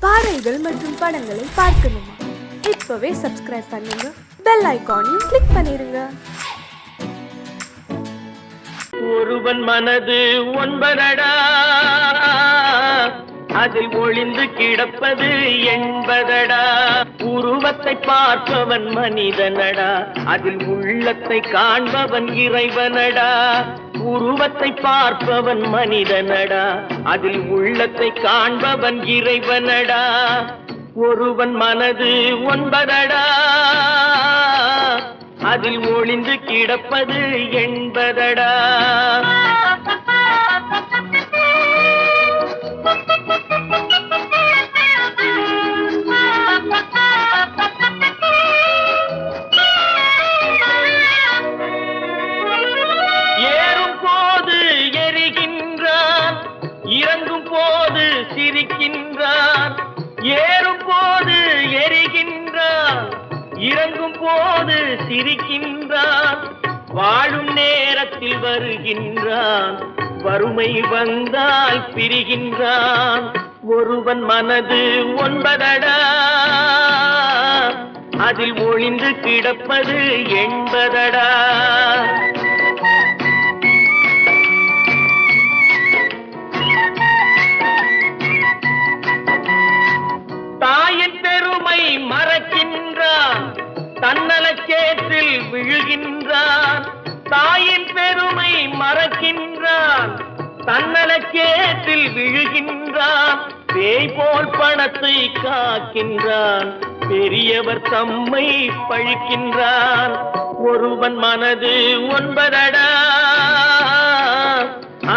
பாடல்கள் மற்றும் படங்களை பார்க்கணுமா? இப்பவே சப்ஸ்கிரைப் பண்ணுங்க, பெல் ஐகானையும் கிளிக் பண்ணிருங்க. ஒருவன் மனது ஒன்பதடா, அதில் ஒளிந்து கிடப்பது என்பதடா. உருவத்தை பார்ப்பவன் மனிதனடா, அதில் உள்ளத்தை காண்பவன் இறைவனடா. உருவத்தை பார்ப்பவன் மனிதனடா, அதில் உள்ளத்தை காண்பவன் இறைவனடா. ஒருவன் மனது ஒன்பதடா, அதில் ஒளிந்து கிடப்பது என்பதடா. ஏறும் போது எரிகின்றான், இறங்கும் போது சிரிக்கின்றான். ஏறும் போது எரிகின்றான், இறங்கும் போது சிரிக்கின்றான். வாழும் நேரத்தில் வருகின்றான், வறுமை வந்தால் பிரிகின்றான். ஒருவன் மனது ஒன்பதடா, அதில் ஒளிந்து கிடப்பது என்பதடா. தாயின் பெருமை மறக்கின்றான், தன்னலச்சேற்றில் விழுகின்றான். தாயின் பெருமை மறக்கின்றான், தன்னலச்சேற்றில் விழுகின்றான். பேய் போல் பணத்தை காக்கின்றான், பெரியவர் தம்மை பழிக்கின்றான். ஒருவன் மனது ஒன்பதடா,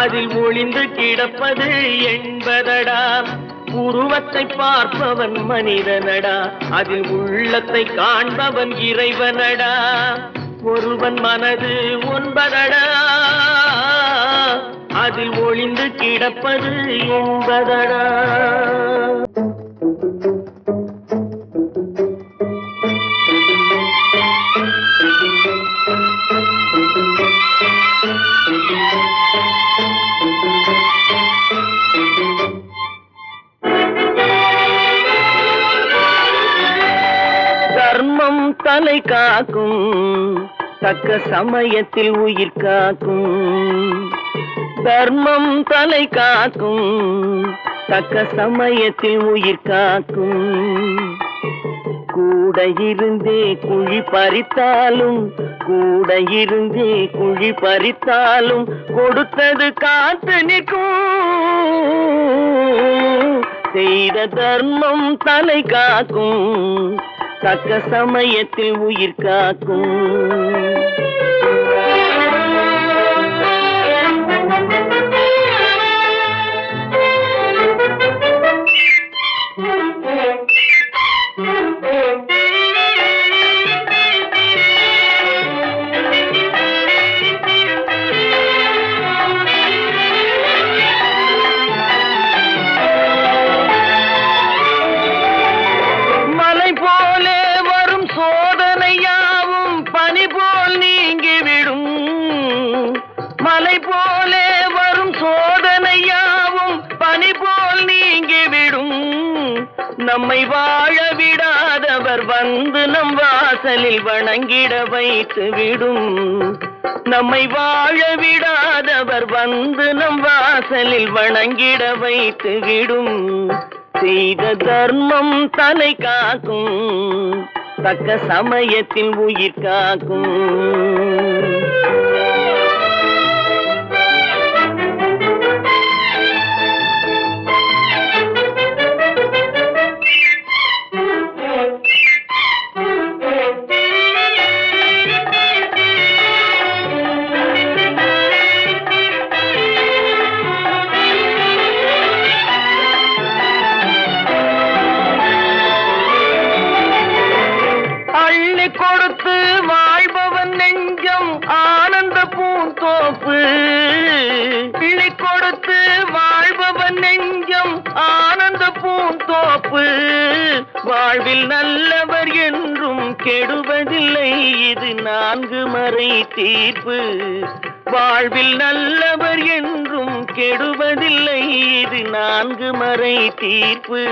அதில் ஒளிந்து கிடப்பது என்பதடா. உருவத்தை பார்ப்பவன் மனிதனடா, அதில் உள்ளத்தை காண்பவன் இறைவனடா. ஒருவன் மனது ஒன்பதடா, அதில் ஒளிந்து கிடப்பது என்பதடா. தர்மம் தலை காக்கும், தக்க சமயத்தில் உயிர் காக்கும். தர்மம் தலை காக்கும், தக்க சமயத்தில் உயிர் காக்கும். கூட இருந்தே குழி பறித்தாலும், கூட இருந்தே குழி பறித்தாலும் கொடுத்தது காத்து நிற்கும். செய்த தர்மம் தலை காக்கும், தக்க சமயத்தில் உயிர் காக்கும். மலை போலே வரும் சோதனையாவும் பனி போல் நீங்கிவிடும். மலை போலே வரும் சோதனையாவும் பனி போல் நீங்கிவிடும். நம்மை வாழ விடாதவர் வந்து நம் வாசலில் வணங்கிட வைத்து விடும். நம்மை வாழ விடாதவர் வந்து நம் வாசலில் வணங்கிட வைத்து விடும். செய்த தர்மம் தலை காக்கும், தக்க சமயத்தில் உயிர் காக்கும். கொடுத்து வாழ்பவன் நெஞ்சம் ஆனந்த பூந்தோப்பு. பிள்ளை கொடுத்து வாழ்பவன் நெஞ்சம் ஆனந்த பூந்தோப்பு. வாழ்வில் நல்லவர் என்றும் கெடுவதில்லை, இது 4 மறை தீர்ப்பு. வாழ்வில் நல்லவர் என்றும் கெடுவதில்லை இது நான்கு மறை தீர்ப்பு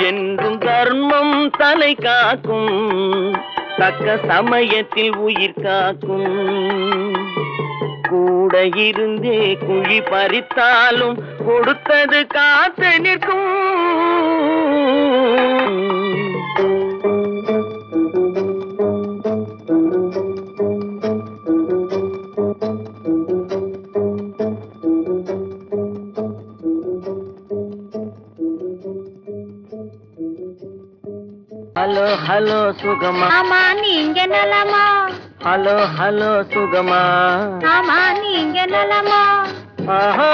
என்றும் தர்மம் தலை காக்கும் தக்க சமயத்தில் உயிர் காக்கும் கூட இருந்தே குழி பறித்தாலும் கொடுத்தது காத்து நிற்கும் ஹலோ ஹலோ சுகமா ஆமா நீங்க நலமா ஹலோ ஹலோ சுகமா ஆமா நீங்க நலமா ஆஹா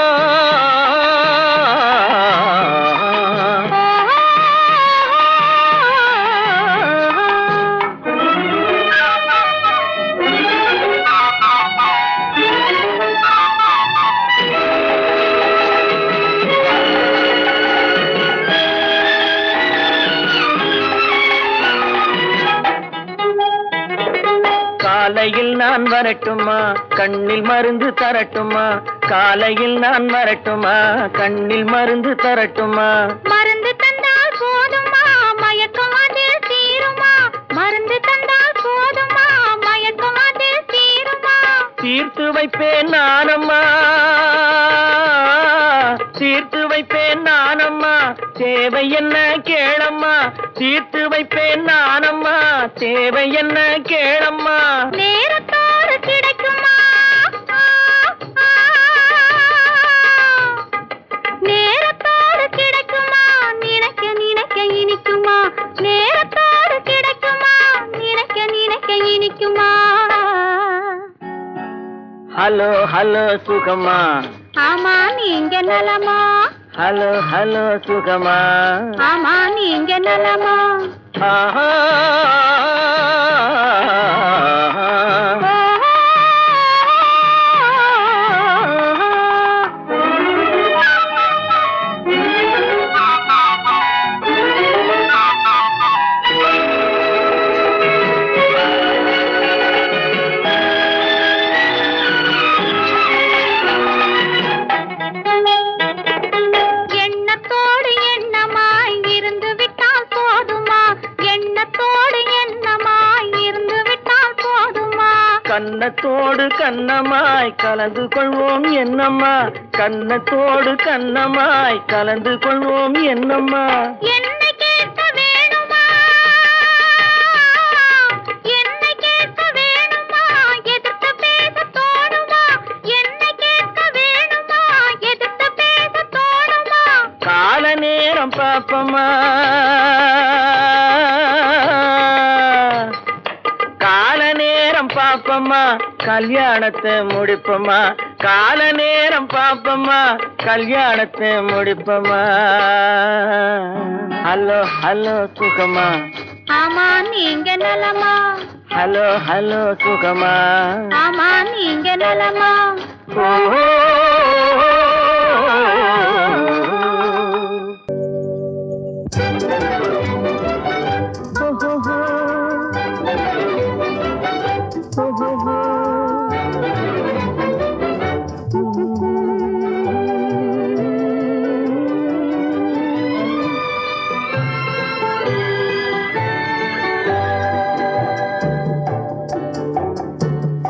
காலையில் நான் வரட்டுமா கண்ணில் மருந்து தரட்டுமா காலையில் நான் வரட்டுமா கண்ணில் மருந்து தரட்டுமா மருந்து தந்தால் போதுமா மயக்கம் அதில் தீருமா மருந்து தந்தால் போதுமா மயக்கம் அதில் தீருமா தீர்த்து வைப்பேன் நானம்மா தீர்த்து வைப்பேன் நானம்மா தேவை என்ன கேளம்மா தீர்த்து வைப்பேன் நானம்மா தேவை என்ன கேளம்மா நேரத்தோடு கிடைக்குமா நேரத்தோடு கிடைக்குமா நினைக்க நினைக்க இனிக்குமா நேரத்தோடு கிடைக்குமா நினைக்க நினைக்க இனிக்குமா ஹலோ ஹலோ சுகமா ஆமா நீங்க நலமா ஹலோ ஹலோ சுகமா ஆமா நீங்க நலமா ஆஹா எண்ணத்தோடு எண்ணமாய் இருந்து விட்டால் போதுமா எண்ணத்தோடு எண்ணமாய் இருந்து விட்டால் போதுமா கன்னத்தோடு கண்ணமாய் கலந்து கொள்வோம் என்னம்மா கன்னத்தோடு கண்ணமாய் கலந்து கொள்வோம் என்னம்மா என்னை கேட்க வேணுமா என்னை கேட்க வேணுமா எதிர்த்து பேச தோணுமா என்னை கேட்க வேணுமா எதிர்த்து பேச தோணுமா கால நேரம் பாப்பமா கால நேரம் பாப்பமா கல்யாணத்தை முடிப்பமா கால நேரம் பாப்பமா கல்யாணத்தை முடிப்பமா ஹலோ ஹலோ சுகமா ஆமா நீங்க நலமா ஹலோ ஹலோ சுகமா ஆமா நீங்க நலமா ஓ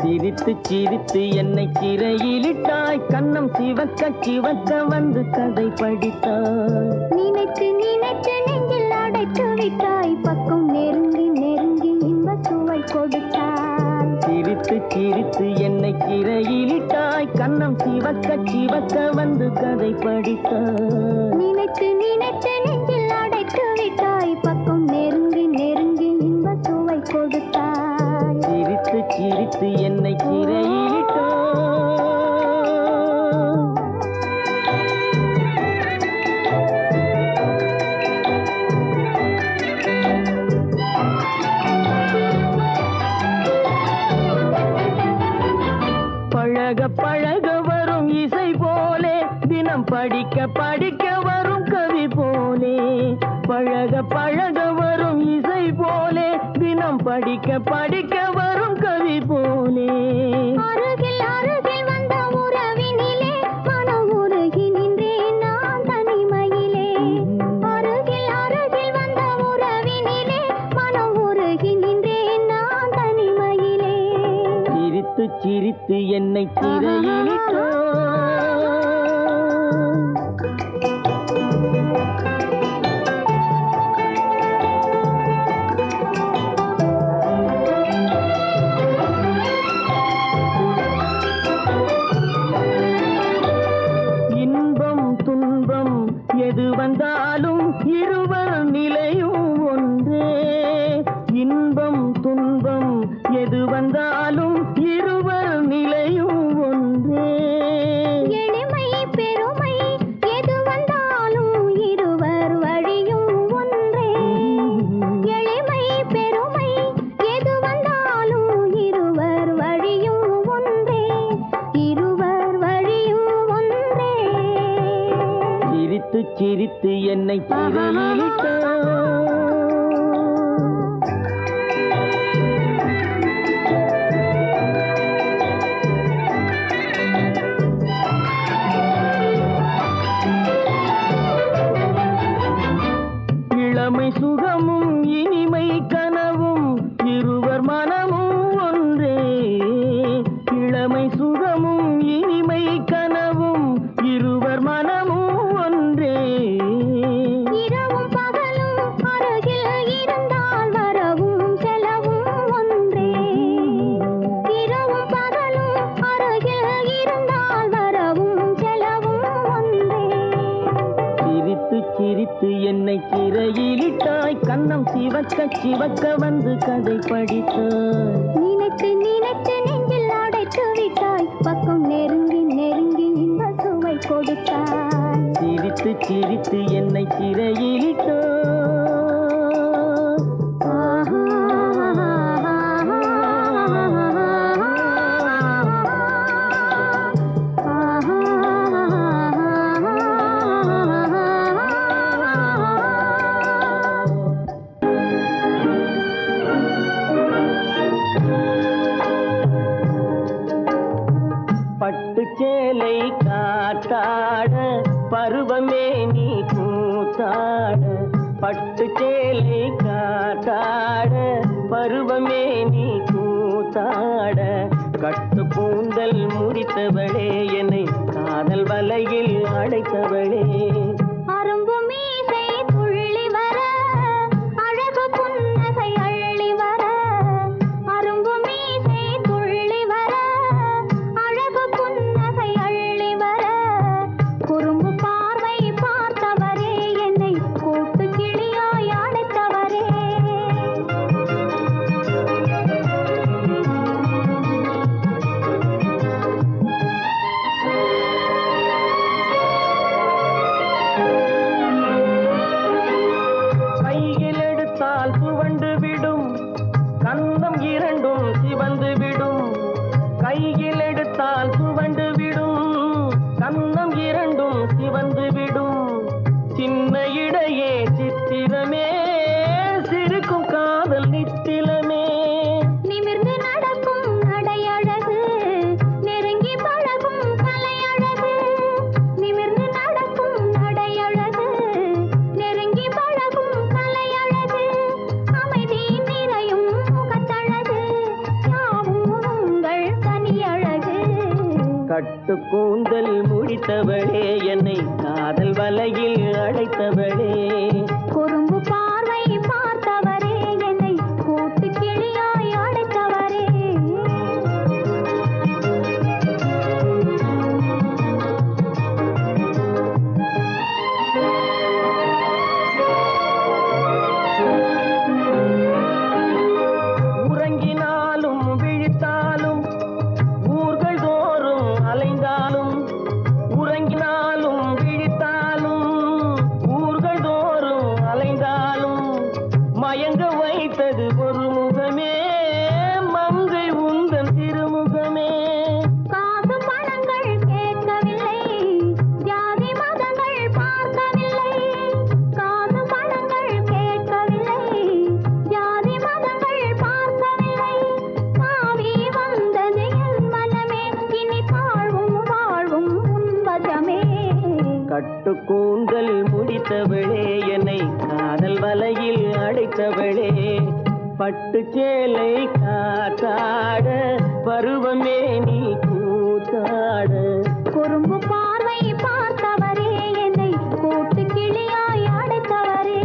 சிரித்து சிரித்து என்னை சிறையிலிட்டாய் கண்ணம் சிவக்க சிவக்க வந்து கதை படித்தாய் நினைத்து நினைத்து நெஞ்சில் அடைத்து விட்டாய் பக்கம் நெருங்கி நெருங்கி இன்ப சுவை கொடுத்தாய் சிரித்து சிரித்து என்னை சிறையிலிட்டாய் கண்ணம் சிவக்க சிவக்க வந்து கதை படித்தாய் நினைத்து நினைத்து நெஞ்சில் அடைத்து விட்டாய் பக்கம் நெருங்கி நெருங்கி இன்ப சுவை கொடுத்தாய் சிரித்து சிரித்து என்னை சிறையிலிட்டாய் பழக பழக வரும் இசை போலே தினம் படிக்க படிக்க வரும் கவி போலே பழக பழக வரும் இசை போலே தினம் படிக்க படிக்க வரும் கவி போலே அருகில் அருகில் வந்த உறவினிலே மனம் என்னை சிறையிலிட்டாய். இன்பம் துன்பம் எது வந்தாலும் இருவர் நிலையும் ஒன்றே. இன்பம் துன்பம் எது வந்தாலும் இருவர் நிலையும் ஒன்றே. எளிமை பெருமை எது வந்தாலும் இருவர் வழியும் ஒன்றே. எளிமை பெருமை எது வந்தாலும் இருவர் வழியும் ஒன்றே. இருவர் வழியும் ஒன்றே. சிரித்து சிரித்து என்னை சிறையிலிட்டாய். இளமை சுகமும் இனிமை கனவும் இருவர் மனமும் ஒன்றே. இளமை சுகமும் இனிமை கனவும் இருவர் மனமும் ஒன்றே. இரவும் பகலும் அருகில் இருந்தால் வரவும் செலவும் ஒன்றே. இரவும் பகலும் அருகில் இருந்தால் வரவும் செலவும் ஒன்றே. சிரித்து சிரித்து என்னை சிறையிலிட்டாய். கன்னம் சிவக்க சிவக்க வந்து கதை படித்தாய். நினைத்து நினைத்து நெஞ்சில் அடைத்து விட்டாய். பக்கம் நெருங்கி நெருங்கி இன்ப சுவை கொடுத்தாய். சிரித்து சிரித்து என்னை சிறையிலிட்டாய். பட்டு சேலை காத்தாட பருவமே நீ கூத்தாட. பட்டு சேலை காத்தாட பருவமே நீ கூத்தாட. கட்டு கூந்தல் முடித்தவளே என்னை காதல் வலையில் அடைத்தவளே. அரும்பு மீசை துள்ளி வர அழகு புன்னகை அள்ளி வர. அரும்பு மீசை துள்ளி வர அழகு புன்னகை அள்ளி வர. குறும்பு பார்வை பார்த்தவரே என்னை கூட்டு கிளியாய் அடைத்தவரே. கையில் எடுத்தால் துவண்டு விடும் கந்தம் இரண்டும் சிவந்து விடும். கையில் எடுத்தால் துவண்டு விடும் கந்தம் இரண்டும் சிவந்து விடும். சின்ன இடையே சித்திரமே சிரிக்கும் காதல் நித்திலமே. நிமிர்ந்து நடக்கும் நடையழகு நெருங்கி பழகும் கலையழகு. நிமிர்ந்து நடக்கும் நடையழகு நெருங்கி பழகும் கலையழகு. அமைதி நிறையும் முகத்தழகு யாவும் உங்கள் தனியழகு. கட்டு கூந்தல் முடித்தவளே என்னை காதல் வலையில் அடைத்தவளே. குறும்பு பார்வை பார்த்தவரே என்னை கூட்டு கிளியாய் அடைத்தவரே. உறங்கினாலும் விழித்தாலும் ஊர்கள் தோறும் அலைந்தாலும். உறங்கினாலும் விழித்தாலும் ஊர்கள் தோறும் அலைந்தாலும். மயங்க வைத்தது ஒரு முகமே மங்கை உந்தன் திருமுகமே. காசு பணங்கள் கேட்கவில்லை ஜாதி மதங்கள் பார்க்கவில்லை. காசு பணங்கள் கேட்கவில்லை ஜாதி மதங்கள் பார்க்கவில்லை. காவி வந்தது என் மனமே இனி தாழ்வும் வாழ்வும் உன்பதமே. கட்டு கூந்தல் முடித்தவளே என்னை காதல் வலையில் அடைத்தவளே. பட்டு சேலை காத்தாட பருவமே நீ கூத்தாட குறும்பு பார்வை பார்த்தவரே என்னை கூட்டு கிளியாய் அடைத்தவரே.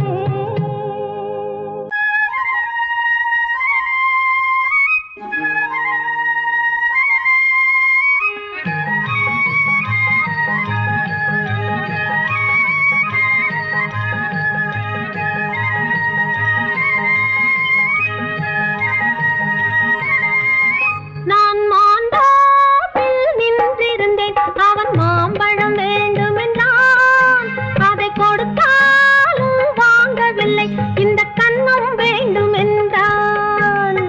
நான் மாந்தோப்பில் நின்றிருந்தேன், அவன் மாம்பழம் வேண்டுமென்றான். அதை கொடுத்தாலும் வாங்கவில்லை, இந்த கன்னம் வேண்டுமென்றான்.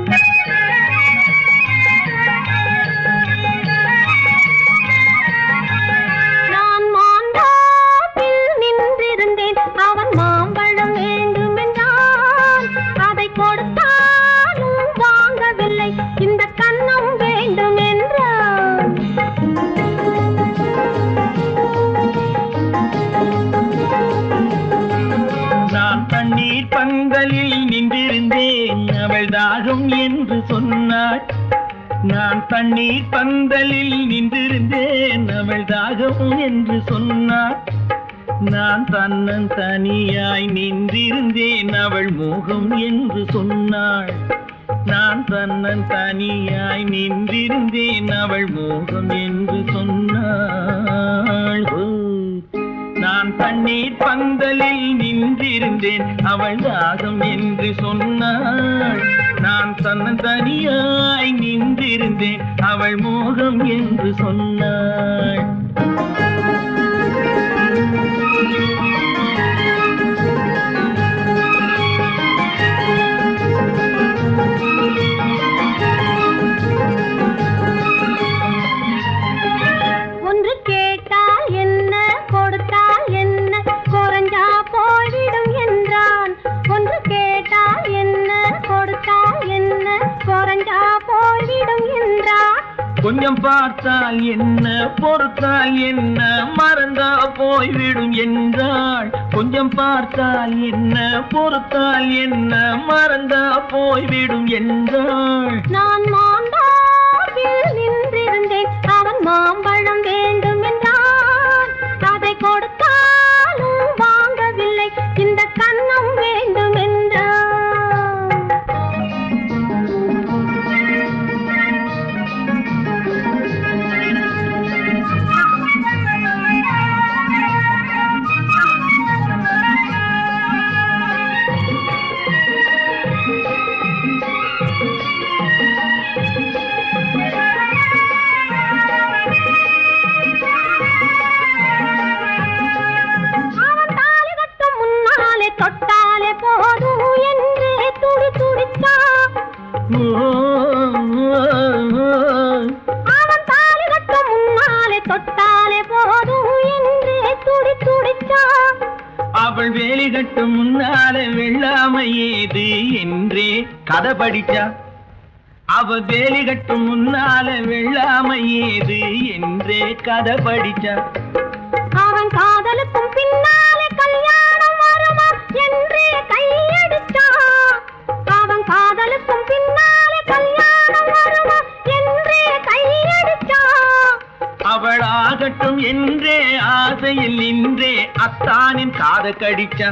நான் மாந்தோப்பில் நின்றிருந்தேன், அவன் மாம்பழம் வேண்டுமென்றான். அதை கொடுத்தாலும் வாங்கவில்லை, இந்த கன்னம் வேண்டும் என்றான். நான் தண்ணீர் பந்தலில் நின்றிருந்தேன், அவள் தாகம் என்று சொன்னாள். நான் தண்ணீர் பந்தலில் நின்றிருந்தேன், அவள் தாகம் என்று சொன்னாள். நான் தன்னன் தனியாய் நின்றிருந்தேன், அவள் மோகம் என்று சொன்னாள். நான் தன்னன் தனியாய் நின்றிருந்தேன், அவள் மோகம் என்று சொன்னாள். நான் தண்ணீர் பந்தலில் நின்றிருந்தேன், அவள் தாகம் என்று சொன்னாள். நான் தன்னன் தனியாய் நின்றிருந்தேன், அவள் மோகம் என்று சொன்னாள். ஒன்று கேட்டால் என்ன, கொடுத்தால் என்ன, குறைஞ்சா போய்விடும் என்றான். ஒன்று கேட்டால் என்ன, கொடுத்தால் என்ன, குறைஞ்சா போய்விடும் என்றான். கொஞ்சம் பார்த்தால் என்ன, பொறுத்தால் என்ன, மறந்தா போய்விடும் என்றாள். கொஞ்சம் பார்த்தால் என்ன, பொறுத்தால் என்ன, மறந்தா போய்விடும் என்றாள். நான் மாந்தோப்பில் நின்றிருந்தேன், அவன் மாம்பழம் வேண்டும் என்றான். அதை கொடுத்தாலும் வாங்கவில்லை, இந்த கன்னம் வேண்டும் என்றான். அவன் தாலி கட்டும் முன்னாலே தொட்டாலே போதும் என்றே துடி துடித்தான். அவன் தாலி கட்டும் முன்னாலே தொட்டாலே போதும் என்றே துடி துடித்தான். அவள் வேலி கட்டும் முன்னாலே வெள்ளாமை ஏது என்றே கதை படிச்சா. அவள் வேலி கட்டும் முன்னாலே வெள்ளாமை ஏது என்றே கதை படிச்சா. அவன் காதலுக்கும் பின்னாலே கல்யாணம் வருமா என்றே கையடித்தான். அவன் காதலுக்கும் பின்னாலே கல்யாணம் வருமா என்றே கையடித்தான். அவள் ஆகட்டும் என்றே ஆசையில் நின்றே அத்தானின் காத கடிச்சா.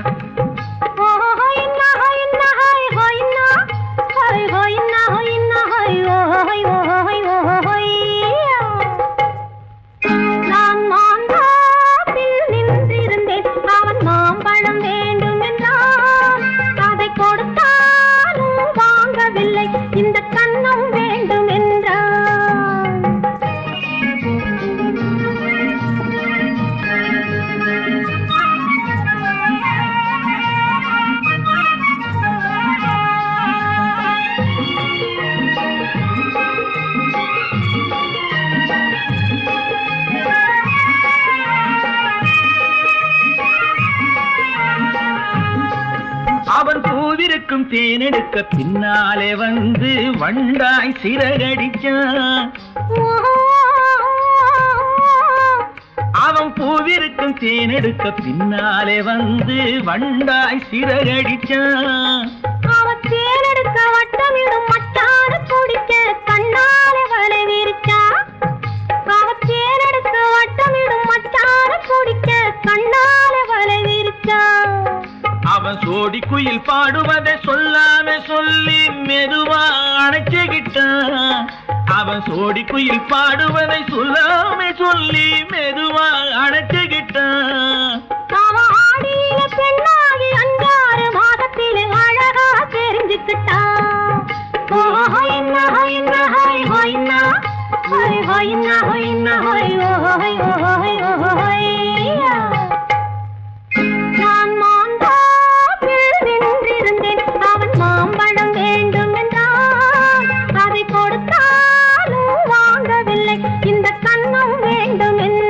நான் மாந்தோப்பில் நின்றிருந்தேன், அவன் மாம்பழம் வேண்டும் என்றான். அதை கொடுத்தாலும் வாங்கவில்லை, இந்த கன்னம் வேண்டும் என்றான். அவன் பூவிருக்கும் தேனெடுக்க பின்னாலே வந்து வண்டாய் சிறகடிச்சான். அவன் பூவிருக்கும் தேனெடுக்க பின்னாலே வந்து வண்டாய் சிறகடிச்சான். அவன் தேனெடுக்க வட்டமிடும் மட்டான குடிக்க கண்ணாலே வலை விரிச்சா. அவன் அவன் சோடி குயில் பாடுவதை சொல்லாம சொல்லி மெதுவா அணைச்சுக்கிட்டான். அவன் சோடி குயில் பாடுவதை சொல்லாம சொல்லி மெதுவா அணைச்சுக்கிட்டான். பெண்ணாகி 5 மாதத்திலே அழகா தெரிஞ்சுக்கிட்டான். நான் மாந்தாப்பில் நின்றிருந்தேன். அவன் மாம்பழம் வேண்டும் என்றான். அதை கொடுத்தாலும் வாங்கவில்லை. இந்த கண்ணம் வேண்டும் என்றான்.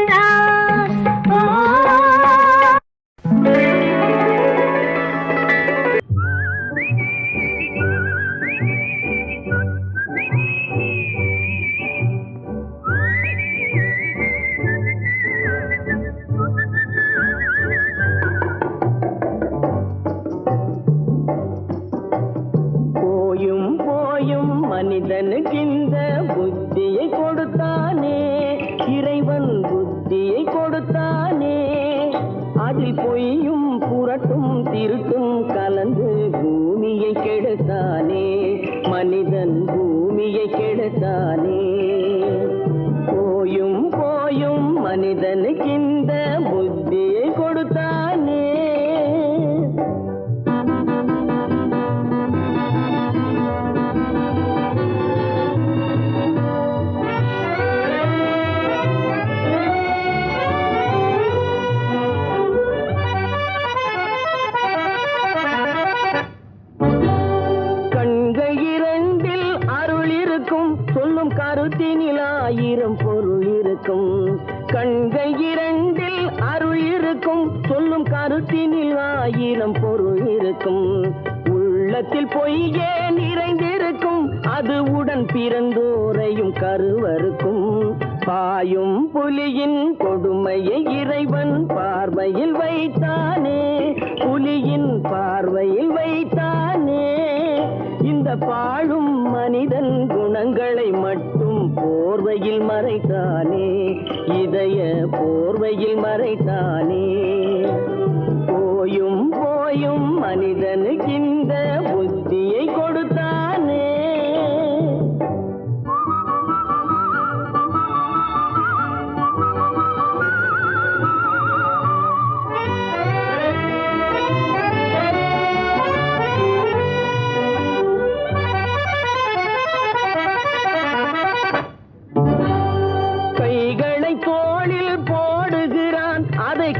மனிதனுக்கு இந்த புத்தியை கொடுத்தானே, இறைவன் புத்தியை கொடுத்தானே. அதில் பொய்யும் புரட்டும் திருட்டும் கலந்து பூமியை கெடுத்தானே, மனிதன் பூமியை கெடுத்தானே. போயும் போயும் மனிதனுக்கு இந்த புத்தியை கொடுத்தானே. கருத்தினில் 1000 பொருள் இருக்கும். கண்கள் 2 அருள் இருக்கும். சொல்லும் கருத்தினில் 1000 பொருள் இருக்கும். உள்ளத்தில் பொய்யே நிறைந்திருக்கும். அது உடன் பிறந்தோரையும் கருவருக்கும். பாயும் புலியின் கொடுமையை இறைவன் பார்வையில் வைத்தானே, புலியின் பார்வையில் வைத்தானே. இந்த பாழும் மனிதன் குணங்களை மட்டும் போர்வையில் மறைத்தானே, இதய போர்வையில் மறைத்தானே. போயும் போயும் மனிதனுக்கு இந்த புத்தியை கொடுத்தானே.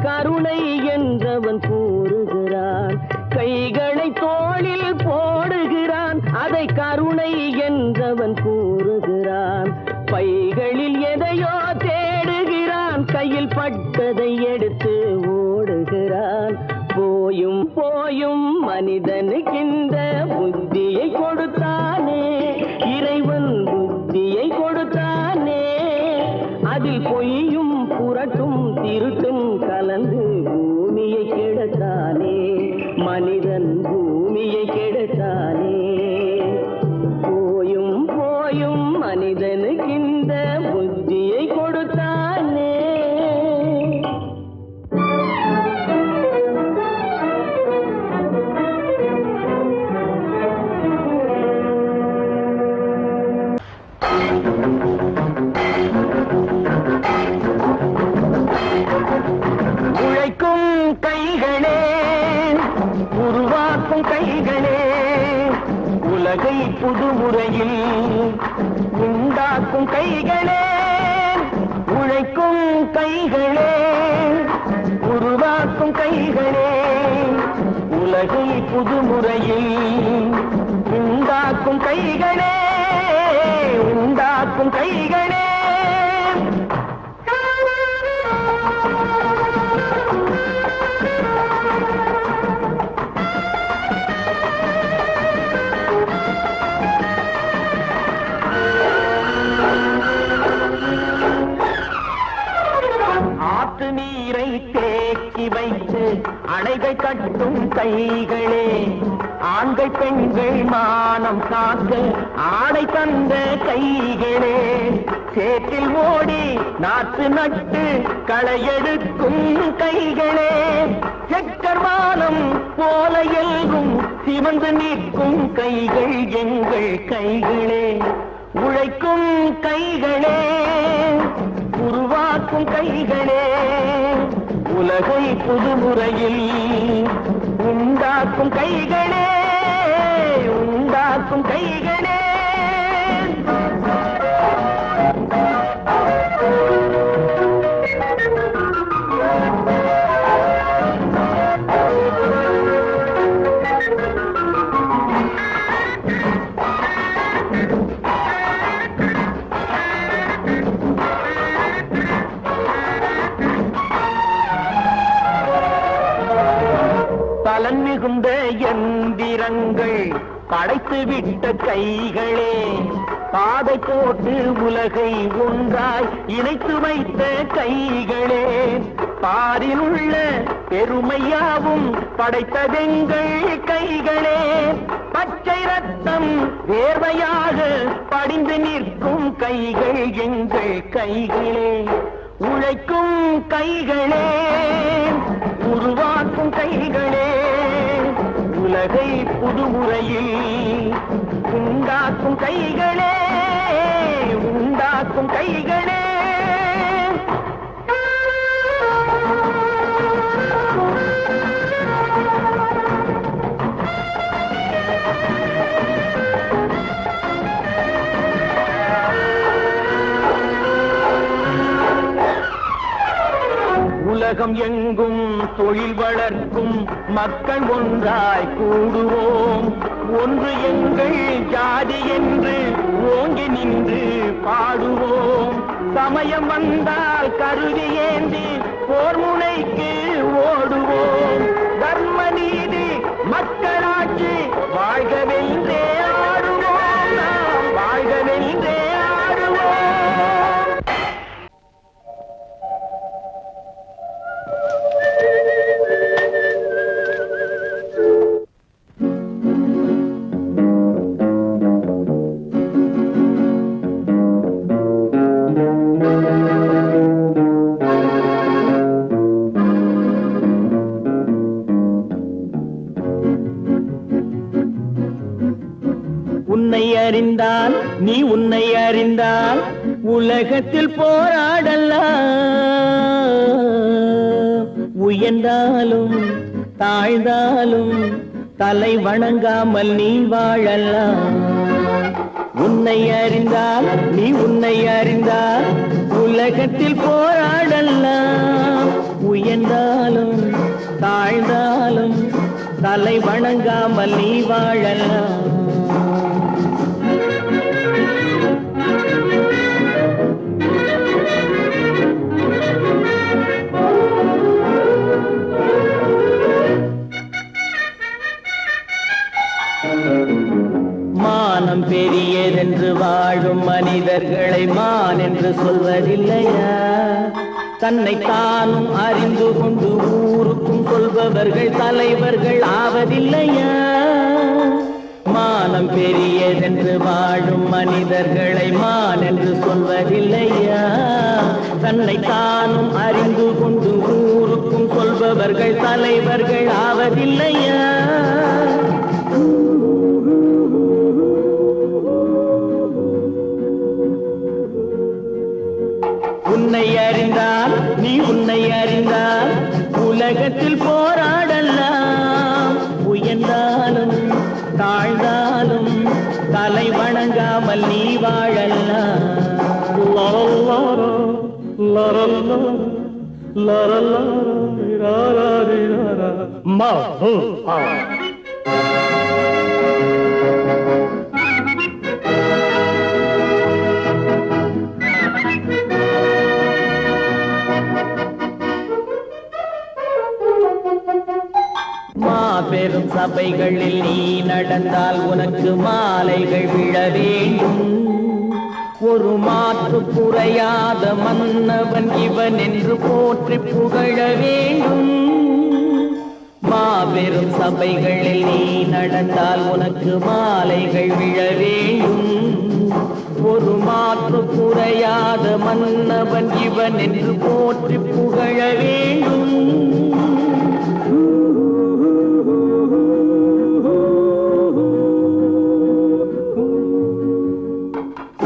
கருணை என்றவன் கூறுகிறான். கைகளை தோளில் போடுகிறான். அதை கருணை என்றவன் கூறுகிறான். பைகளில் எதையோ தேடுகிறான். கையில் பட்டதை எடுத்து ஓடுகிறான். போயும் போயும் மனிதனுக்கு இந்த புத்தியை கொடுத்தானே, இறைவன் புத்தியை கொடுத்தானே. அதில் பொய்யும் புரட்டும் திருட்டும் கலந்து பூமியை கெடுத்தானே, மனிதன் பூமியை கெடுத்தானே. போயும் போயும் மனிதனுக்கு இந்த புத்தியை கொடுத்தானே. கைகளே, உருவாக்கும் கைகளே, உலகை புதுமுறையில் உண்டாக்கும் கைகளே. உழைக்கும் கைகளே, உருவாக்கும் கைகளே, உலகை புதுமுறையில் உண்டாக்கும் கைகளே, உண்டாக்கும் கைகளே. ஆற்று நீரை தேக்கி வைத்து அணைகள் கட்டும் கைகளே, ஆண்கள் ஏழை பெண்கள் மானம் காக்க ஆடை தந்த கைகளே, சேற்றில் ஓடி நாற்று நட்டு களையெடுக்கும் கைகளே, செக்கர்வானம் போல எல்கும் சிவந்து நிற்கும் கைகள் எங்கள் கைகளே, உழைக்கும் கைகளே, உருவாக்கும் கைகளே, உலகை புதுமுறையில் உண்டாக்கும் கைகளே, உண்டாக்கும் கைகளே. பலன் மிகுந்த எந்திரங்கள் படைத்து விட்ட கைகளே, பாதை போட்டு உலகை ஒன்றாய் இணைத்து வைத்த கைகளே, பாரில் உள்ள பெருமையாவும் படைத்ததெங்கள் கைகளே, பச்சை ரத்தம் வேர்வையாக படிந்து நிற்கும் கைகள் எங்கள் கைகளே, உழைக்கும் கைகளே, உருவாக்கும் கைகளே, உலகை புதுமுறையில் உண்டாக்கும் கைகளே, உண்டாக்கும் கைகளே. உலகம் எங்கும் தொழில் வளர்க்கும் மக்கள் ஒன்றாய் கூடுவோம், ஒன்று எங்கள் ஜாதி என்று ஓங்கி நின்று பாடுவோம், சமயம் வந்தால் கருவி ஏந்தி போர் முனைக்கு ஓடுவோம், தர்ம நீதி மக்களாட்சி வாழ்கவென்றே ஆடுவோம், நாம் வாழ்கவென்றே ஆடுவோம். உன்னை அறிந்தால் நீ உன்னை அறிந்தால் உலகத்தில் போராடலாம், உயர்ந்தாலும் தாழ்ந்தாலும் தலை வணங்காமல் நீ வாழலாம். உன்னை அறிந்தால் நீ உன்னை அறிந்தால் உலகத்தில் போராடலாம், உயர்ந்தாலும் தாழ்ந்தாலும் தலை வணங்காமல் நீ வாழலாம். மானம் பெரியதென்று வாழும் மனிதர்களை மான் என்று சொல்வதில்லையா, தன்னை தானும் அறிந்து கொண்டு ஊருக்கும் சொல்பவர்கள் தலைவர்கள் ஆவதில்லையா. மானம் பெரியதென்று வாழும் மனிதர்களை மான் என்று சொல்வதில்லையா, தன்னை தானும் அறிந்து கொண்டு ஊருக்கும் சொல்பவர்கள் தலைவர்கள் ஆவதில்லையா. உன்னை அறிந்தால் நீ உன்னை அறிந்தால் உலகத்தில் போராடலாம், உயர்ந்தாலும் தாழ்ந்தாலும் தலை வணங்காமல் நீ வாழலாம். மாபெரும் சபைகளில் நீ நடந்தால் உனக்கு மாலைகள் விழ வேண்டும், ஒரு மாற்று குறையாத மன்னவன் இவன் என்று போற்றி புகழ வேண்டும். மாபெரும் சபைகளில் நீ நடந்தால் உனக்கு மாலைகள் விழ வேண்டும். ஒரு மாற்று குறையாத மன்னவன் இவன் என்று போற்றி புகழ வேண்டும்.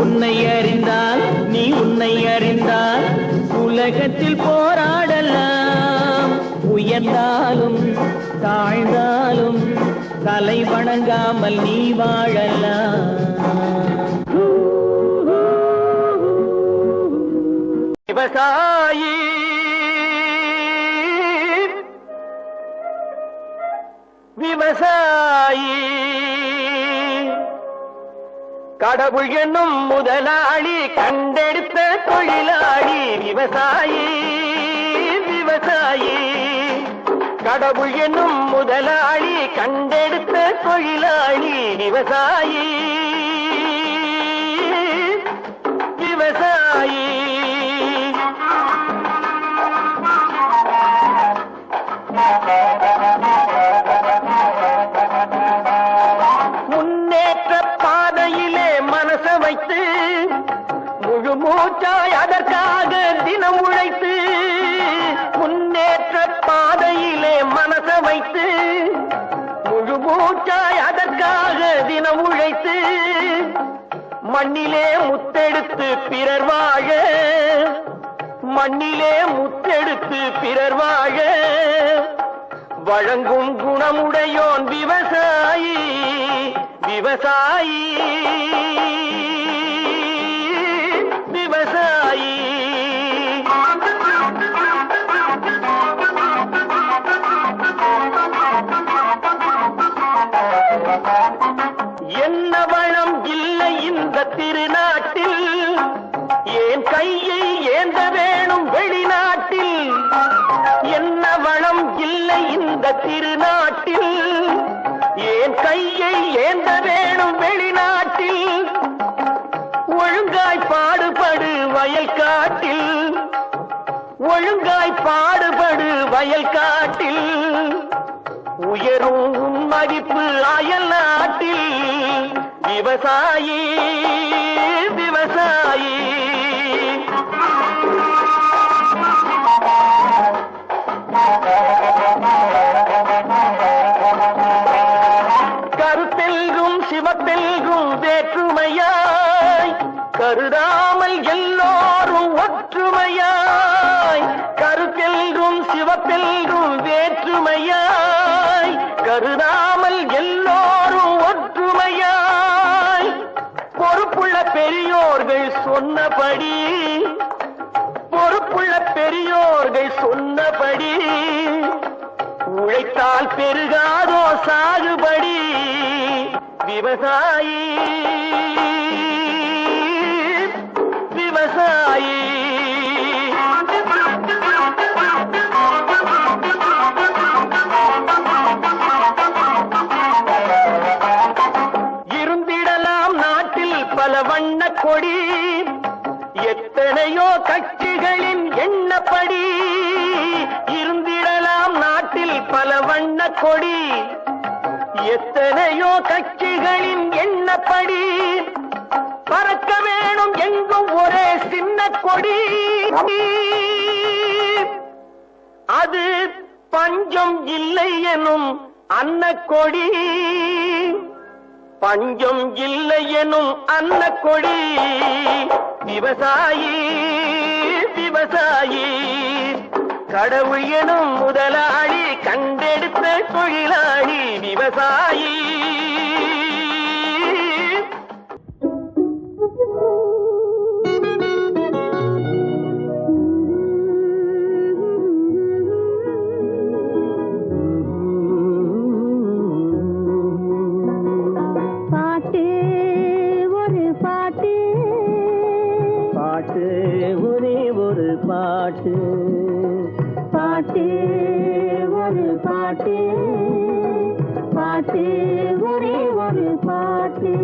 உன்னை அறிந்தால் நீ உன்னை அறிந்தால் உலகத்தில் போராடலாம். உயர்ந்தாலும் தாழ்ந்தாலும் தலை வணங்காமல் நீ வாழலாம். விவசாயி விவசாயி கடவுள் என்னும் முதலாளி கண்டெடுத்த தொழிலாளி. விவசாயி விவசாயி கடவுள் என்னும் முதலாளி கண்டெடுத்த தொழிலாளி. விவசாயி விவசாயி முன்னேற்ற பாதையிலே மனச வைத்து முழு மூச்சாய் அதற்காக தினம் உழைத்து. முன்னேற்ற பாதையிலே மனச வைத்து முழு மூச்சாய் அதற்காக தினம் உழைத்து. மண்ணிலே முத்தெடுத்து பிறர் வாழ மண்ணிலே முத்தெடுத்து பிறர் வாழ வழங்கும் குணமுடையோன் விவசாயி. விவசாயி விவசாயி என்ன வளம் இல்லை இந்த திருநாட்டில், ஏன் கையை ஏந்த வேணும் வெளிநாட்டில். என்ன வளம் இல்லை இந்த திருநாட்டில், ஏன் கையை ஏந்த வேணும் வெளிநாட்டில். ஒழுங்காய் பாடுபடு வயல் காட்டில், ஒழுங்காய் பாடுபடு வயல் காட்டில். உயரும் உன் மதிப்பு அயல் நாட்டில். விவசாயி விவசாயி கருத்தெல்கும் சிவத்தெல்கும் வேற்றுமையாய் கருதாமல் எல்லோரும் ஒற்றுமையாய். கருத்தெல்கும் சிவத்தெல்கும் வேற்றுமையாய் கருதாமல் எல்லோரும் ஒற்றுமையாய். பொறுப்புள்ள பெரியோர்கள் சொன்னபடி, பொறுப்புள்ள பெரியோர்கள் சொன்னபடி உழைத்தால் பெருகாதோ சாகுபடி. விவசாயி விவசாயி இருந்திடலாம் நாட்டில் பல வண்ண கொடி. எத்தனையோ கட்சிகளின் எண்ணப்படி. இருந்திடலாம் நாட்டில் பல வண்ண கொடி. எத்தனையோ கட்சிகளின் எண்ணப்படி. பறக்க வேணும் எங்கும் ஒரே சின்ன கொடி. அது பஞ்சம் இல்லை எனும் அன்னக்கொடி. பஞ்சம் இல்லை எனும் அன்னக்கொடி. விவசாயி விவசாயி கடவுள் எனும் முதலாளி கண்டெடுத்த தொழிலாளி. விவசாயி பாட்டு ஒரு பாட்டு, பாட்டு ஒரே ஒரு பாட்டு. பாட்டு ஒரு பாட்டு, பாட்டு ஒரே ஒரு பாட்டு.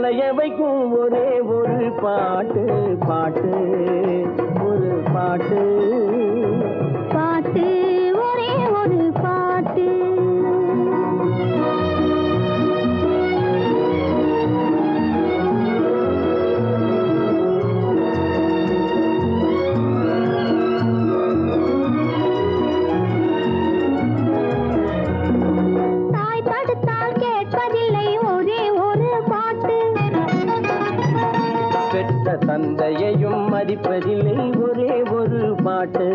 அலைய வைக்கும் ஒரே ஒரு பாட்டு பாட்டு ஒரு பாட்டு பாட்டு ஒரே ஒரு பாட்டு. தாய் தடுத்தால் கேட்பதில்லை ஒரே ஒரு பாட்டு. பெற்ற தந்தையையும் மதிப்பதில்லை ஒரே ஒரு பாட்டு.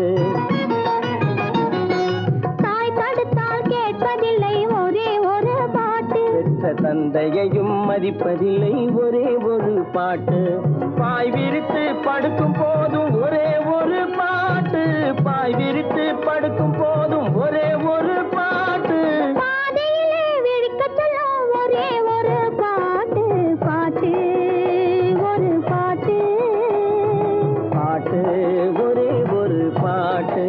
தாய் தடுத்தால் கேட்பதில்லை ஒரே ஒரு பாட்டு. பெற்ற தந்தையையும் மதிப்பதில்லை ஒரே ஒரு பாட்டு. பாய் விரித்து படுக்கும் போதும் ஒரே ஒரு பாட்டு. பாய் விரித்து படுக்கும் போதும் ஒரே ஒரு பாட்டு. பாதையிலே விழிக்கச் சொல்லும் ஒரே ஒரு பாட்டு. பாட்டு ஒரு பாட்டு. பாட்டு ஒரே ஒரு பாட்டு.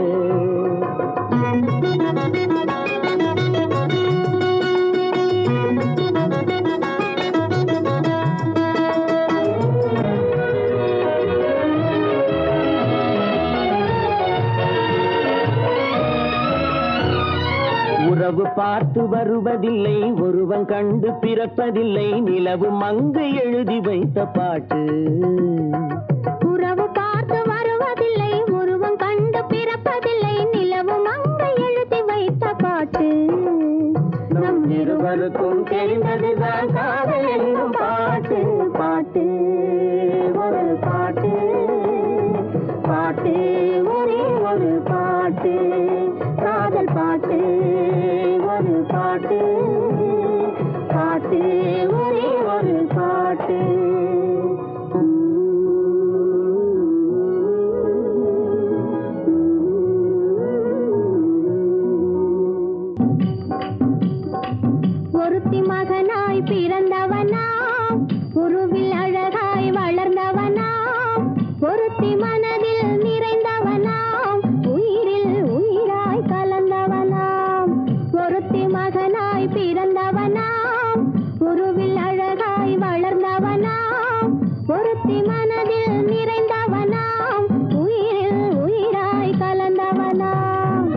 உறவு பார்த்து வருவதில்லை ஒருவன் கண்டு பிறப்பதில்லை நிலவு மங்கு எழுதி வைத்த பாட்டு. உறவு பார்த்து வருவதில்லை ஒருவன் கண்டு பிறப்பதில்லை நிலவு மங்க எழுதி வைத்த பாட்டு. நம் இருவருக்கும் தெரிந்ததுதான் காதல் என்னும் பாட்டு. பாட்டு ஒரு பாட்டு. பாட்டு ஒரே ஒரு பாட்டு. காதல் பாட்டு ஒரு பாட்டு. பாட்டு ஒரே ஒரு பாட்டு. ஒருத்தி மகனாய் பிறந்தவனாம் உருவில் அழகாய் வளர்ந்தவனாம். ஒருத்தி மனதில் நிறைந்தவனாம் உயிரில் உயிராய் கலந்தவனாம். ஒருத்தி மகனாய் பிறந்தவனாம் உருவில் அழகாய் வளர்ந்தவனாம். ஒருத்தி மனதில் நிறைந்தவனாம் உயிரில் உயிராய் கலந்தவனாம்.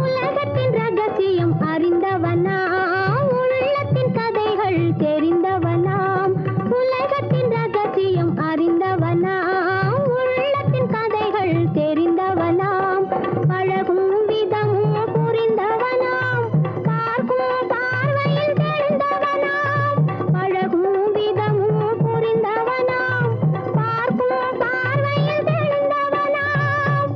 உலகத்தின் ரகசியம் அறிந்தவனாம் உள்ளத்தின் கதைகள் தெரிந்தவனாம். உலகத்தின் ரகசியம் அறிந்தவனாம் உள்ளத்தின் கதைகள் தெரிந்தவனாம். பழகும் விதமும் புரிந்தவனாம் பார்க்கும் பார்வையில் தெரிந்தவனாம். பழகும் விதமும் புரிந்தவனாம் பார்க்கும் பார்வையில் தெரிந்தவனாம்.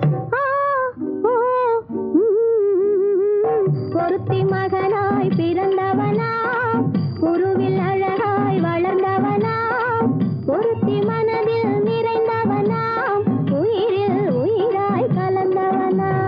ஒருத்தி மகனாய் பிறந்தவனாம் உருவில் அழகாய் வளர்ந்தவனாம். ஒருத்தி மனதில் நிறைந்தவனாம் உயிரில் உயிராய் கலந்தவனாம்.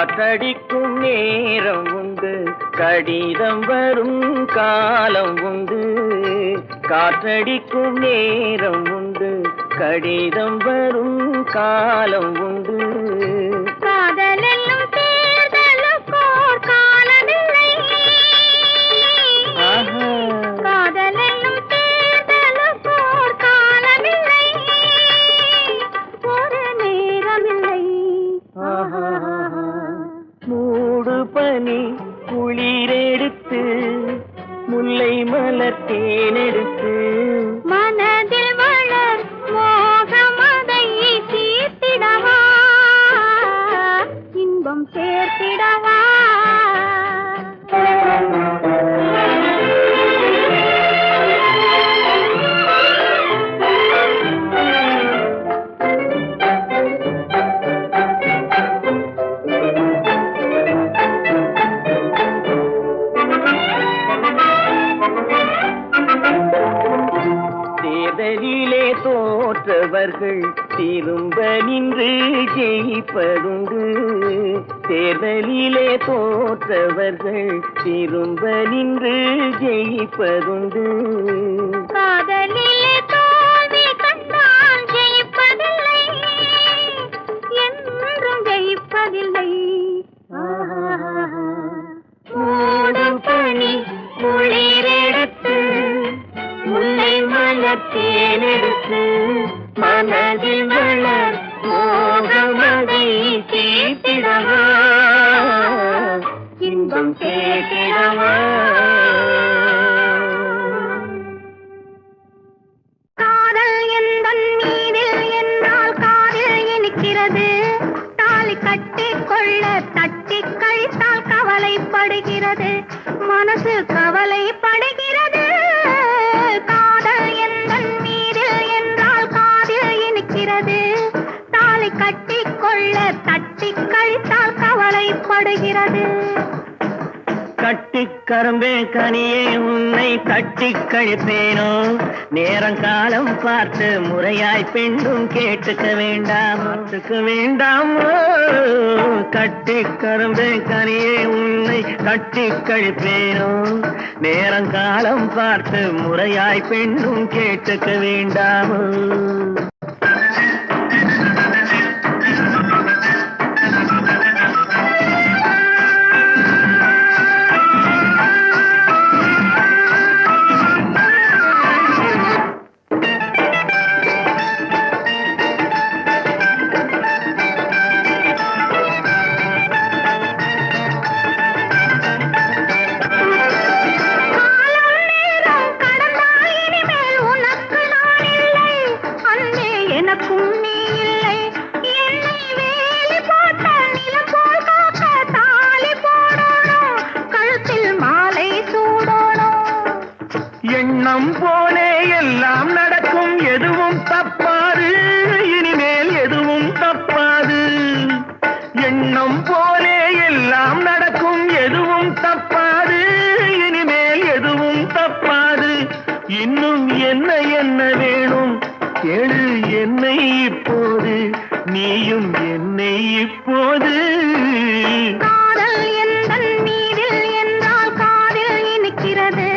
காற்றடிக்கும் நேரம் உண்டு, கடிதம் வரும் காலம் உண்டு. காற்றடிக்கும் நேரம் உண்டு, கடிதம் வரும் காலம் உண்டு. காதலென்னும் தேர்தலுக்கோர் காலமில்லை. காதலென்னும் தேர்தலுக்கோர் காலமில்லை, ஒரு நேரமில்லை. மூடு பனி குளிரெடுத்து, முல்லை மலர் தேனெடுத்து, மனதில் வளர் மோகமதை தீர்த்திடவா, இன்பம் சேர்த்திடவா. தேர்தலிலே தோற்றவர்கள் திரும்ப நின்று ஜெயிப்பதுண்டு. தேர்தலிலே தோற்றவர்கள் திரும்ப நின்று ஜெயிப்பதுண்டு. காதலிலே தோல்வி கண்டால் ஜெயிப்பதில்லை, என்றும் ஜெயிப்பதில்லை. மூடு பனி குளிரெடுத்து, முல்லை மலர் தேனெடுத்து, மனதில் வளர் மோகமதை தீர்த்திடவா, இன்பம் சேர்த்திடவா. காதல் எந்தன் மீதில் என்னால் காதில் இனிக்கிறது, தாலி கட்டிக்கொள்ள தட்டி கழித்தால் கவலைப்படுகிறது, மனசு கவலைப்படுகிறது. காதல் எந்தன் மீதில் என்றால் காதில் இனிக்கிறது, தாலி கட்டிக்கொள்ள தட்டி கழித்தால் கவலைப்படுகிறது. கட்டிக் கரும்பே கனியே உன்னை கட்டிக் கழிப்பேனோ, நேரங்காலம் பார்த்து முறையாய் பெண்ணும் கேட்டுக்க வேண்டாமோ. கட்டிக் கரும்பே கனியே உன்னை கட்டிக் கழிப்பேனோ, நேரங்காலம் பார்த்து முறையாய் பெண்ணும் கேட்டுக்க வேண்டாமோ. எண்ணம் போலே எல்லாம் நடக்கும், எதுவும் தப்பாது, இனிமேல் எதுவும் தப்பாது. எண்ணம் போலே எல்லாம் நடக்கும், எதுவும் தப்பாது, இனிமேல் எதுவும் தப்பாது. இன்னும் என்ன என்ன வேணும் கேளு என்னை இப்போது, நீயும் என்னை இப்போது. காதல் எந்தன் மீதில் என்றால் காதில் இனிக்கிறது,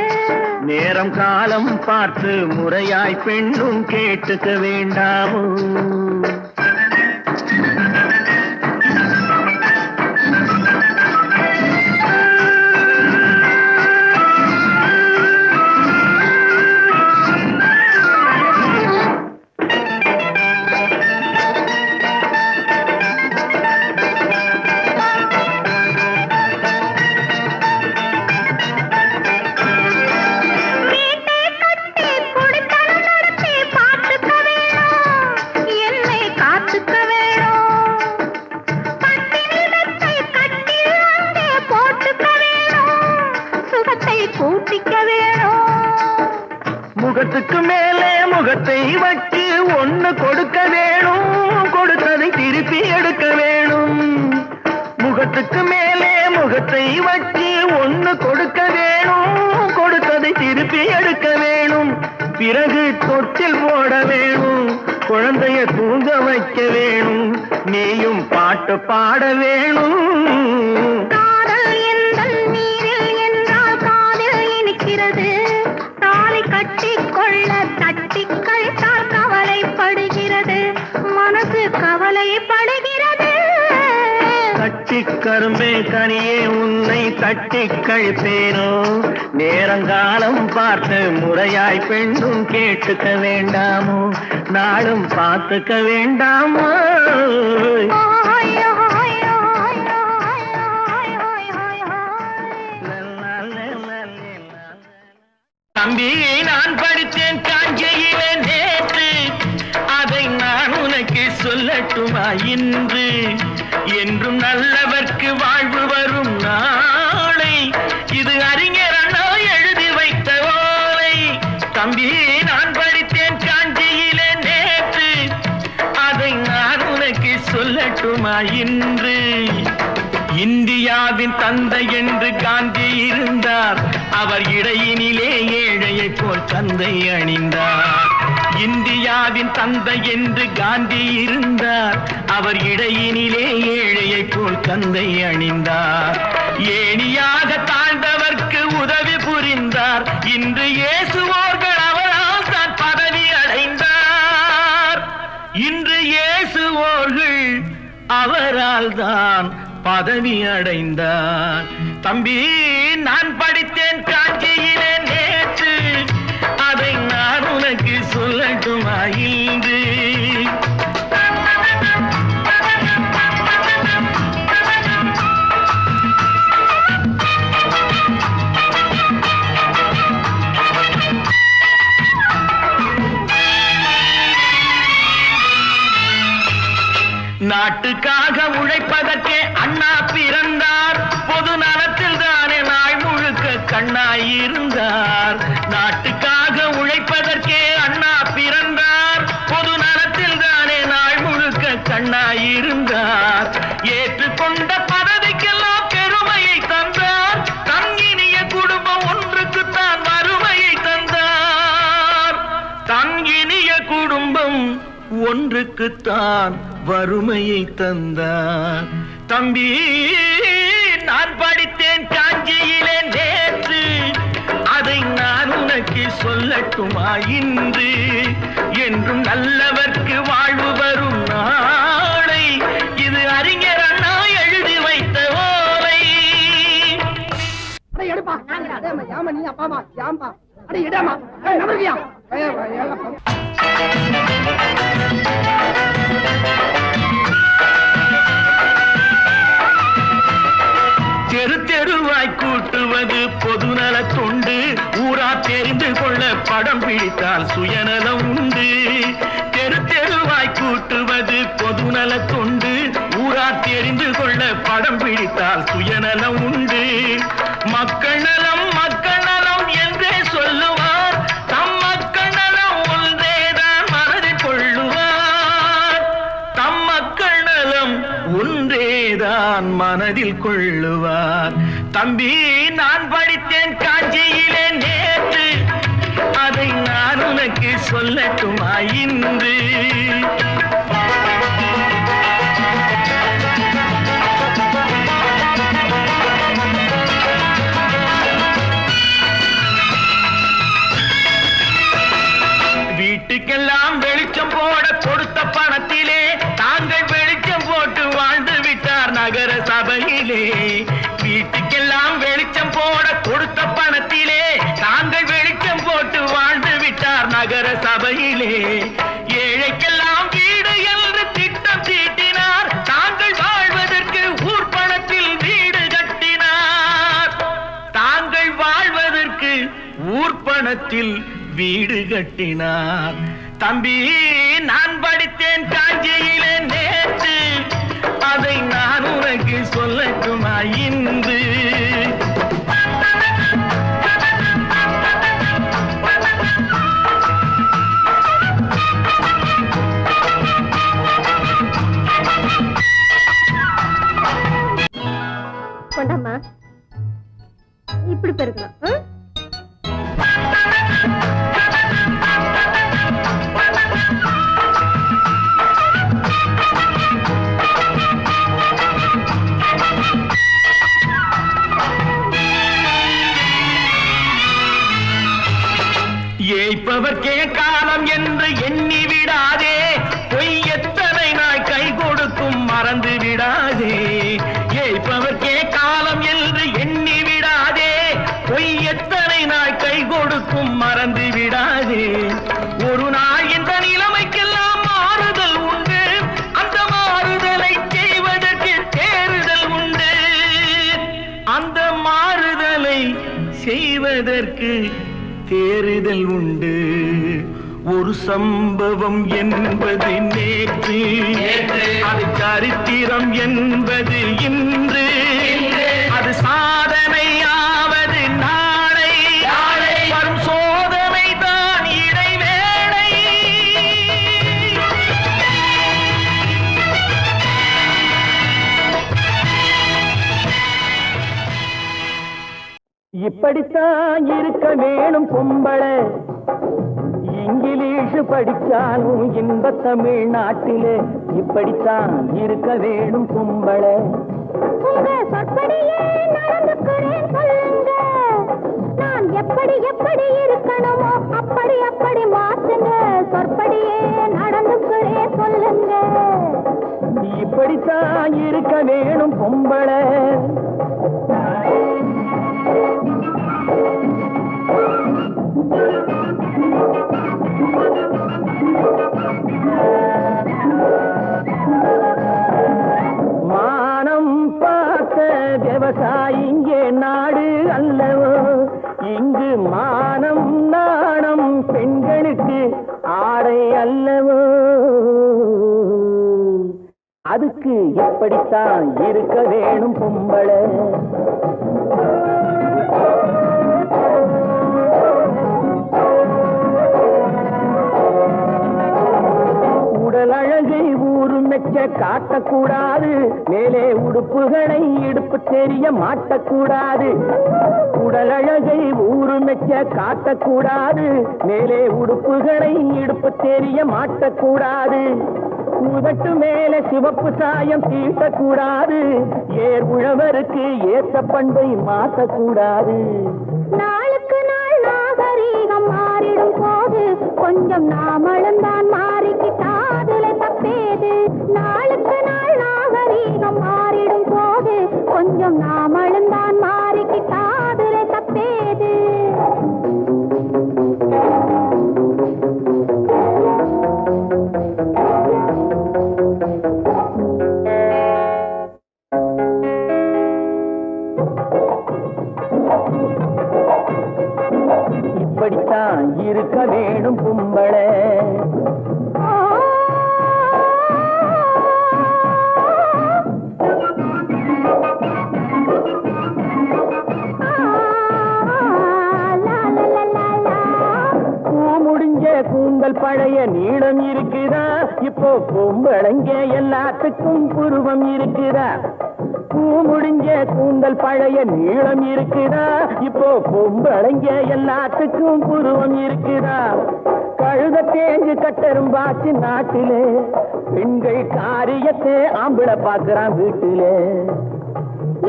நேரம் காலம் பார்த்து முறையாய் பெண்ணும் கேட்டுக்க வேண்டாமோ. முகத்துக்கு மேலே முகத்தை வச்சு ஒண்ணு கொடுக்க வேணும், கொடுத்ததை திருப்பி எடுக்க வேணும். முகத்துக்கு மேலே முகத்தை வச்சு ஒண்ணு கொடுக்க வேணும், கொடுத்ததை திருப்பி எடுக்க வேணும். பிறகு தொட்டில் போட வேணும், குழந்தைய தூங்க வைக்க வேணும், நீயும் பாட்டு பாட வேணும். கரும்பே கனியே உன்னை தட்டி கழிப்பேனோ, நேரங்காலம் பார்த்து முறையாய் பெண்ணும் கேட்டுக்க வேண்டாமோ, நாளும் பார்த்துக்க வேண்டாமோ. தம்பியை நான் படித்தேன் காஞ்சியிலே நேற்று, அதை நான் உனக்கு சொல்லட்டுமா இன்று, என்றும் நல்லவர்க்கு வாழ்வு வரும் நாளை, இது அறிஞர் அண்ணா எழுதி வைத்த ஓலை. தம்பியை நான் படித்தேன் காஞ்சியிலே நேற்று, அதை நான் உனக்கு சொல்லட்டுமா இன்று. இந்தியாவின் தந்தை என்று காந்தி இருந்தார், அவர் இடையினிலே ஏழையை போல் தந்தை அணிந்தார். இந்தியாவின் தந்தை என்று காந்தி இருந்தார், அவர் இடையினிலே ஏழையை போல் தந்தை அணிந்தார். ஏணியாக தாழ்ந்தவர்க்கு உதவி புரிந்தார், இன்று இயேசுவோர்கள் அவரால் தான் பதவி அடைந்தார். இன்று இயேசுவோர்கள் அவரால் தான் பதவி அடைந்தார். தம்பி நான் படித்தேன் காஞ்சியிலே நேற்று, அதை நான் உனக்கு சொல்லட்டுமா இன்று. நாட்டுக்காக உழைப்பதற்கே அண்ணா பிறந்தார், பொது நலத்தில் தானே நாள் முழுக்க கண்ணாயிருந்தார். நாட்டுக்காக உழைப்பதற்கே அண்ணா பிறந்தார், பொது நலத்தில் தானே நாள் முழுக்க கண்ணாயிருந்தார். ஏற்றுக்கொண்ட பதவிக்கெல்லாம் பெருமையை தந்தார், தங்கினிய குடும்பம் ஒன்றுக்குத்தான் வறுமையை தந்தார். தங்கினிய குடும்பம் ஒன்றுக்குத்தான் வறுமையை தந்தார். தம்பி நான் படித்தேன் காஞ்சியிலே நேற்று, அதை நான் உனக்கு சொல்லட்டுமா இன்று, என்றும் நல்லவர்க்கு வாழ்வு வரும் நாளை, இது அறிஞர் அண்ணா எழுதி வைத்த ஓலை. தெரு தெருவாய் கூட்டுவது பொதுநல தொண்டு, ஊரா தெரிந்து கொள்ள படம் பிடித்தால் சுயநலம் உண்டு. தெரு தெருவாய் கூட்டுவது பொதுநல தொண்டு, ஊரா தெரிந்து கொள்ள படம் பிடித்தால் சுயநலம் உண்டு. மக்கள் நலம் மக்கள் நலம் என்றே சொல்லுவார், தம் மக்கள் நலம் ஒன்றேதான் மனதில் கொள்ளுவார். தம் மக்கள் நலம் ஒன்றேதான் மனதில் கொள்ளுவார். தம்பி நான் படித்தேன் காஞ்சியிலே நேற்று, அதை நான் உனக்கு சொல்லட்டுமா இன்று. வீட்டுக்கெல்லாம் வெளிச்சம் போட கொடுத்த பணத்திலே தாங்கள் வெளிச்சம் போட்டு வாழ்ந்து விட்டார் நகர சபையிலே. வீட்டுக்கெல்லாம் வெளிச்சம் போட கொடுத்த பணத்திலே தாங்கள் வெளிச்சம் போட்டு வாழ்ந்து விட்டார் நகர சபையிலே. ஏழைக்கெல்லாம் வீடு என்று திட்டம் தீட்டினார், தாங்கள் வாழ்வதற்கு ஊர் பணத்தில் வீடு கட்டினார். தாங்கள் வாழ்வதற்கு ஊர் பணத்தில் வீடு கட்டினார். தம்பி நான் படித்தேன் காஞ்சியிலே நேற்று, அதை நான் உனக்கு சொல்லட்டுமா இன்று. கொண்டாமா இப்படி பெருக்கலாம். ஏய்ப்பவர்க்கே காலம் என்று எண்ணி விடாதே, பொய் எத்தனை நாள் கை கொடுக்கும் மறந்து விடாதே. ஏய்ப்பவர் உனக்கே காலம் என்று எண்ணி விடாதே, பொய் எத்தனை நாள் கை கொடுக்கும் மறந்து விடாதே. ஒரு நாள் இந்த நிலைமைக்கெல்லாம் மாறுதல் உண்டு, அந்த மாறுதலை செய்வதற்கு தேறுதல் உண்டு. அந்த மாறுதலை செய்வதற்கு தேறுதல் உண்டு. ஒரு சம்பவம் என்பது நேற்று, அது சரித்திரம் என்பது இன்று, அது சாதனையாவது நாளை, வரும் சோதனை தான் இடைவேளை. இப்படித்தான் இருக்க வேணும் பொம்பளை, இங்கிலீஷ் படிச்சாலும் இன்ப தமிழ்நாட்டிலே இப்படித்தான் இருக்க வேணும் பொம்பளை. உங்க சொற்படியே நடந்துக்கிறேன் சொல்லுங்க, நான் எப்படி எப்படி இருக்கணுமோ அப்படி அப்படி மாத்துங்க. சொற்படியே நடந்துக்கிறேன் சொல்லுங்க. இப்படித்தான் இருக்க வேணும் பொம்பளை. மானம் பார்த்த விவசாயி இங்கே நாடு அல்லவோ, இங்கு மானம் நாணம் பெண்களுக்கு ஆடை அல்லவோ. அதுக்கு எப்படித்தான் இருக்க வேணும் பொம்பளை. உடல் அழகை ஊரு மெச்ச காட்டக்கூடாது, மேலே உடுப்புகளை இடுப்பு தெரிய மாட்டக்கூடாது. உடல் அழகை ஊரு மெச்ச காட்டக்கூடாது, மேலே உடுப்புகளை இடுப்பு தெரிய மாட்டக்கூடாது. உதட்டு மேல சிவப்பு சாயம் தீட்டக்கூடாது, ஏர் உழவருக்கு ஏற்ற பண்பை மாற்றக்கூடாது. நாளுக்கு நாள் நாகரீகம் மாறிடும் போது கொஞ்சம் நாமளும் தான் மாறிக்கிட்டாதுல தப்பேது. நாளுக்கு நாள் நாகரீகம் மாறிடும் போது கொஞ்சம் நாமளும் தான் மாறிக்கிட்டாதுல தப்பேது. இப்படித்தான் இருக்க வேணும் பொம்பளை. கூந்தல் பழைய நீளம் இருக்குதா, இப்போ பொம்பளைங்க எல்லாத்துக்கும் புருவம் இருக்குதா. பூ முடிஞ்ச கூந்தல் பழைய நீளம் இருக்குதா, இப்போ பொம்பளைங்க எல்லாத்துக்கும் புருவம் இருக்குதா. கழுத தேஞ்சு கட்டெரும்பாச்சு நாட்டிலே, பெண்கள் காரியத்தை ஆம்பளை பார்க்கிறான் வீட்டிலே.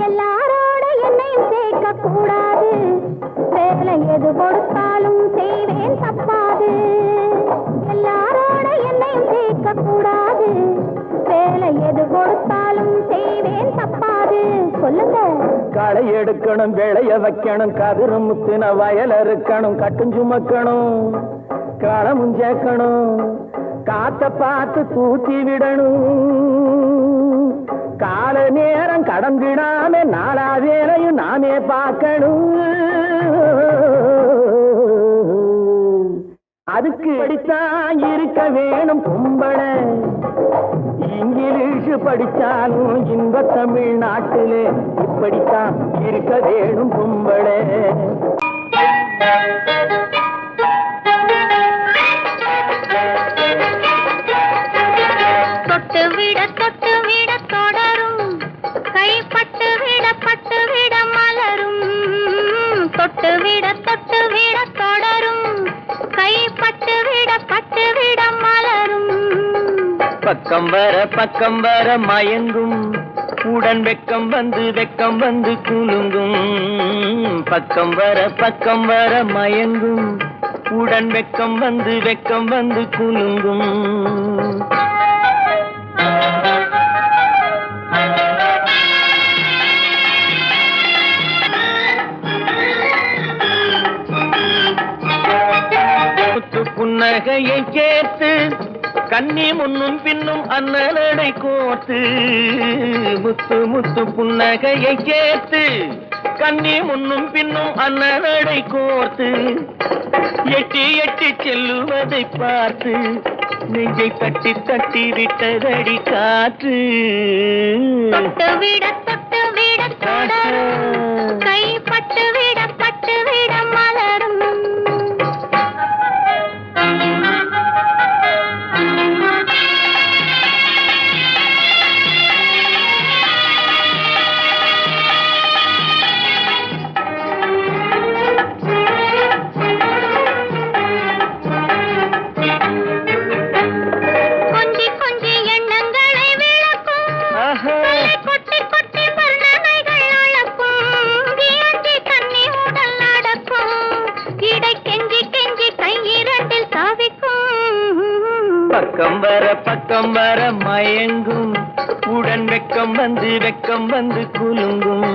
எல்லாரோட என்னையும் சேர்க்க கூடாது, வேலை எது கொடுத்தாலும் செய்வேன் தப்பாது. எல்லாரோட என்னையும் சேர்க்க கூடாது, வேலை எது கொடுத்தாலும் செய்வேன் தப்பாது. சொல்லுங்க. களை எடுக்கணும், விளைய வைக்கணும், கதிரு முத்தின வயல் இருக்கணும், கட்டும் சுமக்கணும், களமும் சேர்க்கணும், காத்த பார்த்து தூத்தி விடணும். கால நேரம் கடந்திடாம நாளா வேலையும் நாமே பார்க்கணும். அதுக்கு படித்தான் இருக்க வேணும் பொம்பளை. இங்கிலீஷ் படிச்சாலும் இன்ப தமிழ்நாட்டிலே இப்படித்தான் இருக்க வேணும் பொம்பளை. தொட்டு விட தொடரும், கைப்பட்டு விட மலரும். தொட்டு விட தொடரும், கைப்பட்டு விட மலரும். பக்கம் வர மயங்கும், உடன் வெக்கம் வந்து குலுங்கும். பக்கம் வர மயங்கும், உடன் வெக்கம் வந்து குலுங்கும். புன்னகையை சேர்த்து கண்ணி முன்னும் பின்னும் அண்ணலடை கோர்த்து முத்து முத்து புன்னகையை சேர்த்து கண்ணி முன்னும் பின்னும் அண்ணலடை கோர்த்து எட்டி எட்டி செல்லுவதை பார்த்து நெஞ்சை தட்டி தட்டி விட்டதடி காற்று தொட்டு விட தொடரும் கை பட்டு விட மலரும் பக்கம் வர மயங்கும் உடன் வெக்கம் வந்து குலுங்கும்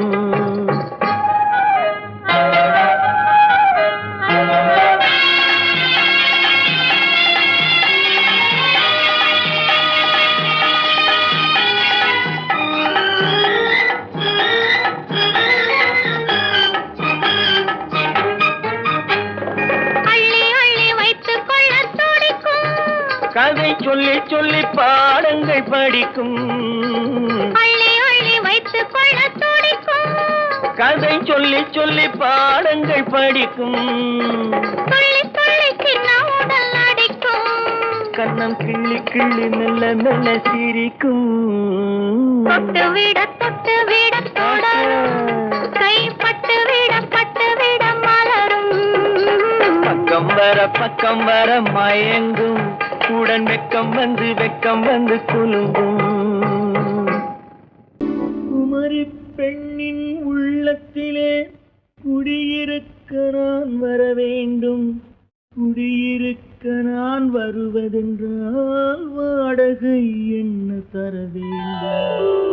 கதை சொல்லி சொல்லி பாடங்கள் படிக்கும் வைத்துக் கொள்ள துடிக்கும் கதை சொல்லி சொல்லி பாடங்கள் படிக்கும் சொல்லி சொல்லி சின்ன உடல் அடிக்கும் கண்ணம் கிள்ளி கிள்ளி மெல்ல மெல்ல சிரிக்கும் தொட்டு விட தொடரும் கை பட்டு விட மலரும் பக்கம் வர மயங்கும் உடன் வெக்கம் வந்து குலுங்கும் குமரி பெண்ணின் உள்ளத்திலே குடியிருக்க நான் வர வேண்டும் குடியிருக்க நான் வருவதென்றால் வாடகை என்ன தர வேண்டும்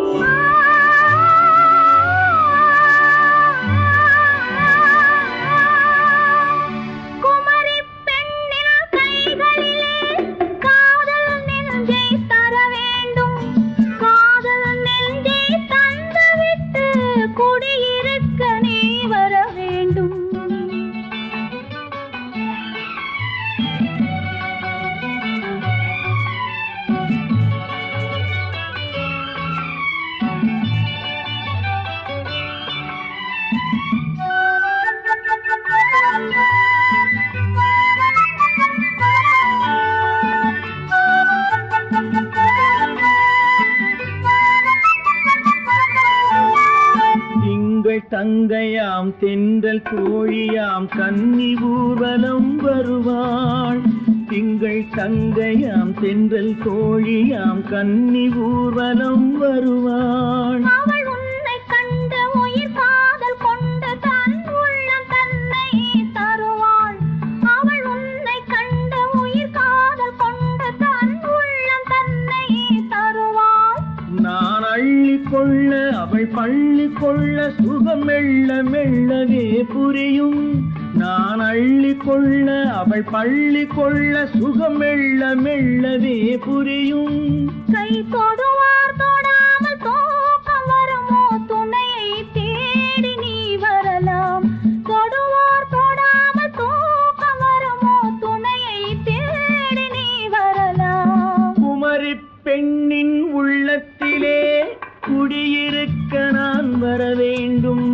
தங்கையாம் தென்றல் தோழியாம் கன்னி ஊர்வலம் வருவாள் திங்கள் தங்கையாம் தென்றல் தோழியாம் கன்னி ஊர்வலம் வருவாள் அவள் உன்னை கண்டு உயிர் காதல் கொண்டு தன் உள்ளம் தன்னை தருவாள் அவள் உன்னை கண்டு உயிர் காதல் கொண்டு தன் உள்ளம் தன்னை தருவாள் நான் அள்ளி கொள்ள அவள் பள்ளி கொள்ள சுகம் மெல்ல மெல்லவே புரியும் நான் அள்ளி கொள்ள அவள் பள்ளி கொள்ள சுகம் மெல்ல மெல்லவே புரியும் கை தொடுவார் தொடாமல் தூக்கம் வருமோ துணையை தேடி நீ வரலாம் தொடுவார் தொடாமல் தூக்கம் வருமோ துணையை தேடி நீ வரலாம் குமரி பெண்ணின் உள்ளத்திலே குடியிருக்க நான் வர வேண்டும்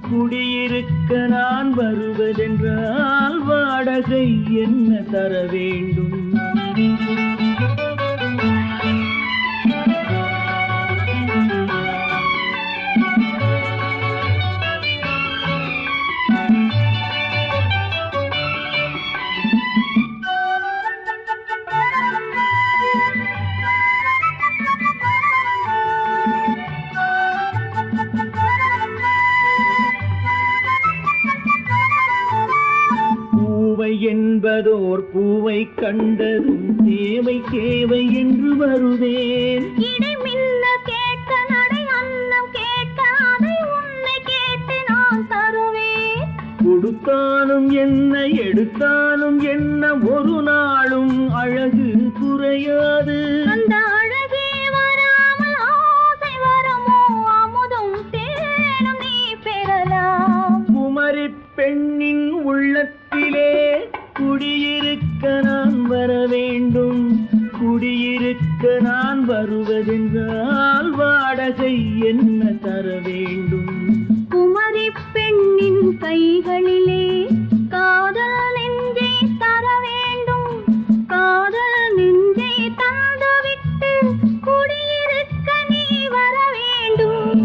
குடியிருக்க நான் வருவதென்றால் வாடகை என்ன தர வேண்டும் என்பதோர் பூவை கண்டதும் தேவை தேவை என்று வருவேன் இடை மின்ன கேட்க நடை அன்னம் கேட்க அதை உன்னை கேட்டு நான் தருவேன் கொடுத்தாலும் கொடுத்தாலும் என்ன எடுத்தாலும் என்ன ஒரு நாளும் அழகு குறையாது. அந்த அழகே வராமல் ஆசை வரமோ அமுதும் தேனும் நீ பெறலாம். குமரி பெண்ணின் உள்ளத்திலே குடியிருக்க நான் வர வேண்டும். குடியிருக்க நான் வருவதென்றால் வாடகை என்ன தர வேண்டும்? குமரி பெண்ணின் கைகளிலே காதல் நெஞ்சை தர வேண்டும். காதல் நெஞ்சை தந்துவிட்டு குடியிருக்க நீ வர வேண்டும்.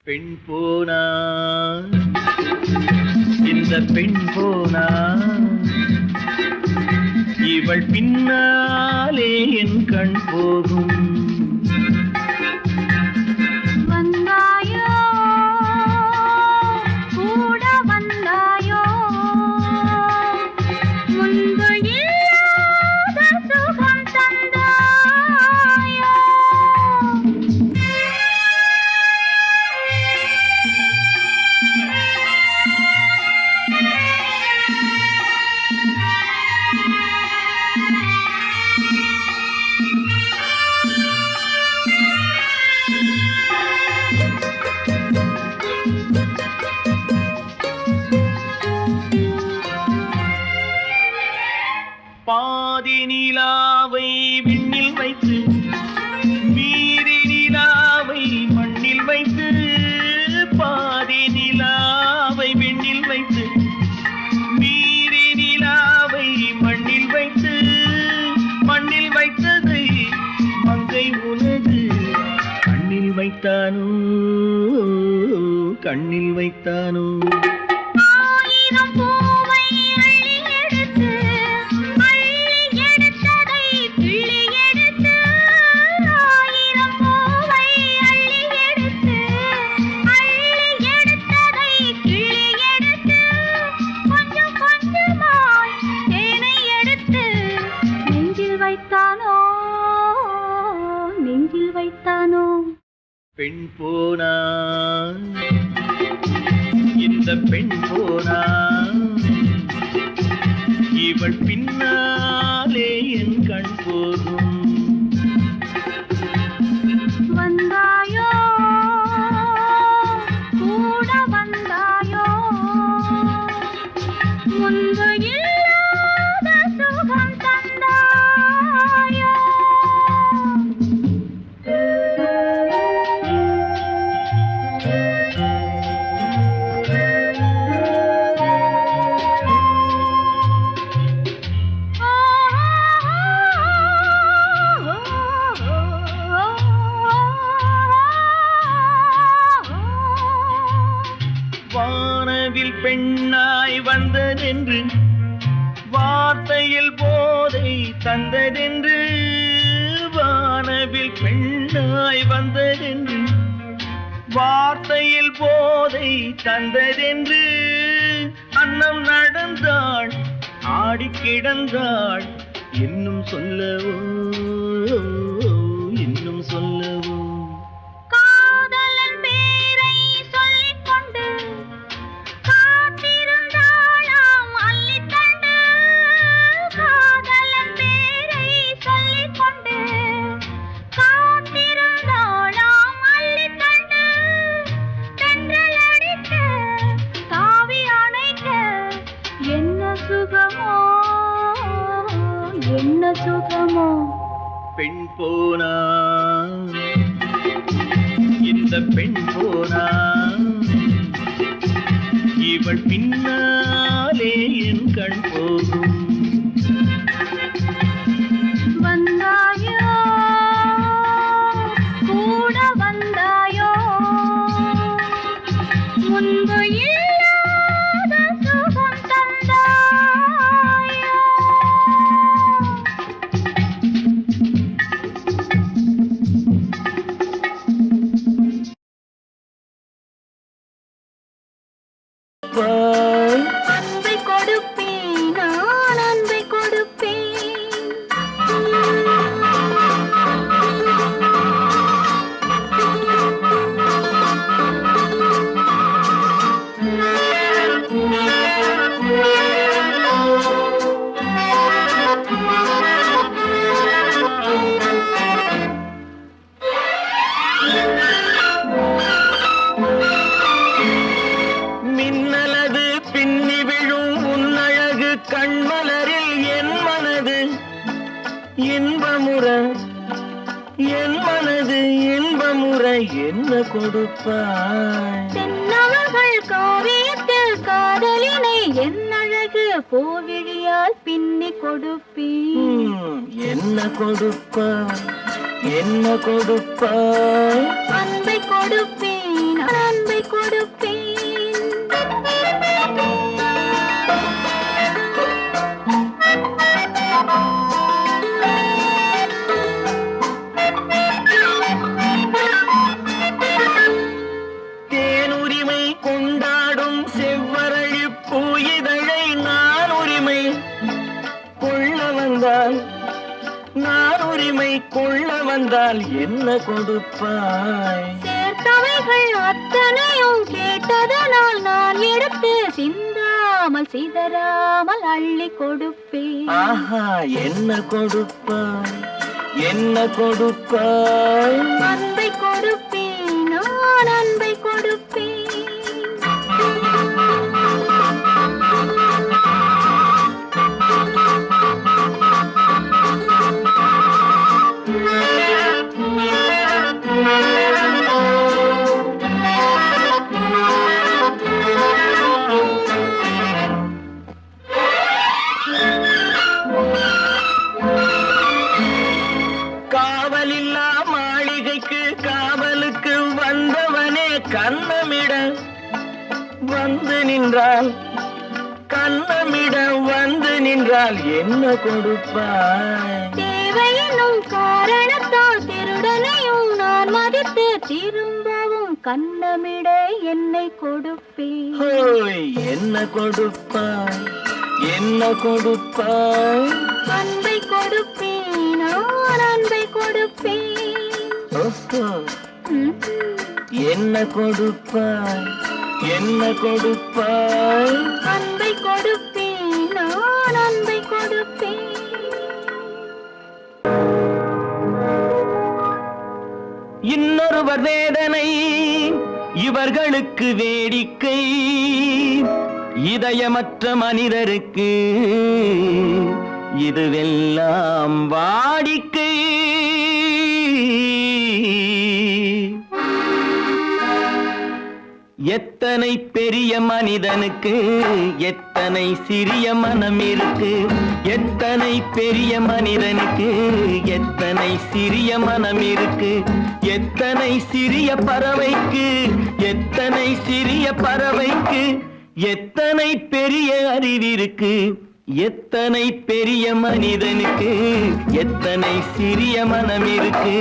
பெண் போனா இந்த பெண் போனா இவள் பின்னாலே என் கண் போகும். வந்தாயோ கூட வந்தாயோ முன்பு இல்லாத சுகம் தந்தாயோ. பாதி நிலாவை விண்ணில் வைத்து மீதி நிலாவை மண்ணில் வைத்து. பாதி நிலாவை விண்ணில் வைத்து மீதி நிலாவை மண்ணில் வைத்து. மண்ணில் வைத்ததை மங்கை உனது கண்ணில் வைத்தானோ கண்ணில் வைத்தானோ. ஆயிரம் பூவை அள்ளி எடுத்து அள்ளி எடுத்ததை கிள்ளி எடுத்து. ஆயிரம் பூவை அள்ளி எடுத்து அள்ளி எடுத்ததை கிள்ளி எடுத்து. கொஞ்சம் கொஞ்சமாய் தேனை எடுத்து நெஞ்சில் வைத்தானோ நெஞ்சில் வைத்தானோ. பெண் போனா இந்த பெண் போனா இவள் பின்னாலே என் கண் போகும். வந்தாயோ கூட வந்தாயோ முன்பு இல்லாத சுகம் தந்தாயோ. வானவில் பெண்ணாய் வந்ததென்று வார்த்தையில் போதை தந்ததென்று. வானவில் பெண்ணாய் வந்ததென்று வார்த்தையில் போதை தந்ததென்று. அன்னம் நடந்தாள் ஆடி கிடந்தாள் இன்னும் சொல்லவோ இன்னும் சொல்லவோ. காதலன் பேரை சொல்லிக் கொண்டு காத்திருந்தாளாம் அள்ளித்தண்டு. காதலன் பேரை சொல்லிக் கொண்டு காத்திருந்தாளாம் அள்ளித்தண்டு. தென்றல் அடிக்க தாவி அணைக்க என்ன சுகமோ என்ன சுகமோ. பெண் போனா இந்த பெண் போனா இவள் பின்னாலே என் கண் போகும். வந்தாயோ கூட வந்தாயோ முன்பு இல்லாத சுகம் தந்தாயோ. கொடுப்பாய்? அன்பை கொடுப்பேன், நான் அன்பை கொடுப்பேன். மின்னலது பின்னி விழும் உன்னழகு கண்மலரில் என் மனது இன்பமுற, என் மனது இன்பமுற என்ன கொடுப்பாய்? தென்னவர்கள் காவியத்தில் காதலினை என் அழகு பூவிழியால் பின்னி கொடுப்பேன். என்ன கொடுப்பாய்? என்ன கொடுப்பாய்? அன்பை கொடுப்பேன், அன்பை கொடுப்பேன். தேனுரிமை கொண்டாடும் செவ்வரளி பூயிதழை நான் உரிமை கொள்ள வந்தால், நான் உரிமை கொள்ள வந்தால் என்ன கொடுப்பாய்? சேர்த்தவைகள் அத்தனையும் கேட்டதனால் நான் எடுத்து சிந்தாமல் சிதறாமல் அள்ளி கொடுப்பேன். ஆஹா, என்ன கொடுப்பாய்? என்ன கொடுப்பாய்? அன்பை கொடுப்பேன், நான் அன்பை கொடுப்பேன். காவலில்லா மாளிகைக்கு காவலுக்கு வந்தவனே கன்னமிட வந்து நின்றால், கன்னமிட வந்து நின்றால் என்ன கொடுப்பாய்? தேவையெனும் காரணத்தால் திருடனையும் நான் மதித்து திரும்பவும் கண்ணமிட என்னை கொடுப்பேன். ஹோய், என்ன கொடுப்பாய்? என்ன கொடுப்பாய்? அன்பை கொடுப்பேன், நான் அன்பை கொடுப்பேன். ஓஹோ, ம். என்ன கொடுப்பாய்? என்ன கொடுப்பாய்? அன்பை கொடுப்பேன், நான் அன்பை கொடுப்பேன். இன்னொருவர் வேதனை இவர்களுக்கு வேடிக்கை, இதயமற்ற மனிதருக்கு இதுவெல்லாம் வாடிக்கை. எத்தனை பெரிய மனிதனுக்கு எத்தனை சிறிய மனம் இருக்கு, எத்தனை பெரிய மனிதனுக்கு எத்தனை சிறிய மனம் இருக்கு, எத்தனை சிறிய பறவைக்கு எத்தனை சிறிய பறவைக்கு எத்தனை பெரிய அறிவிருக்கு, எத்தனை பெரிய மனிதனுக்கு எத்தனை சிறிய மனம் இருக்கு.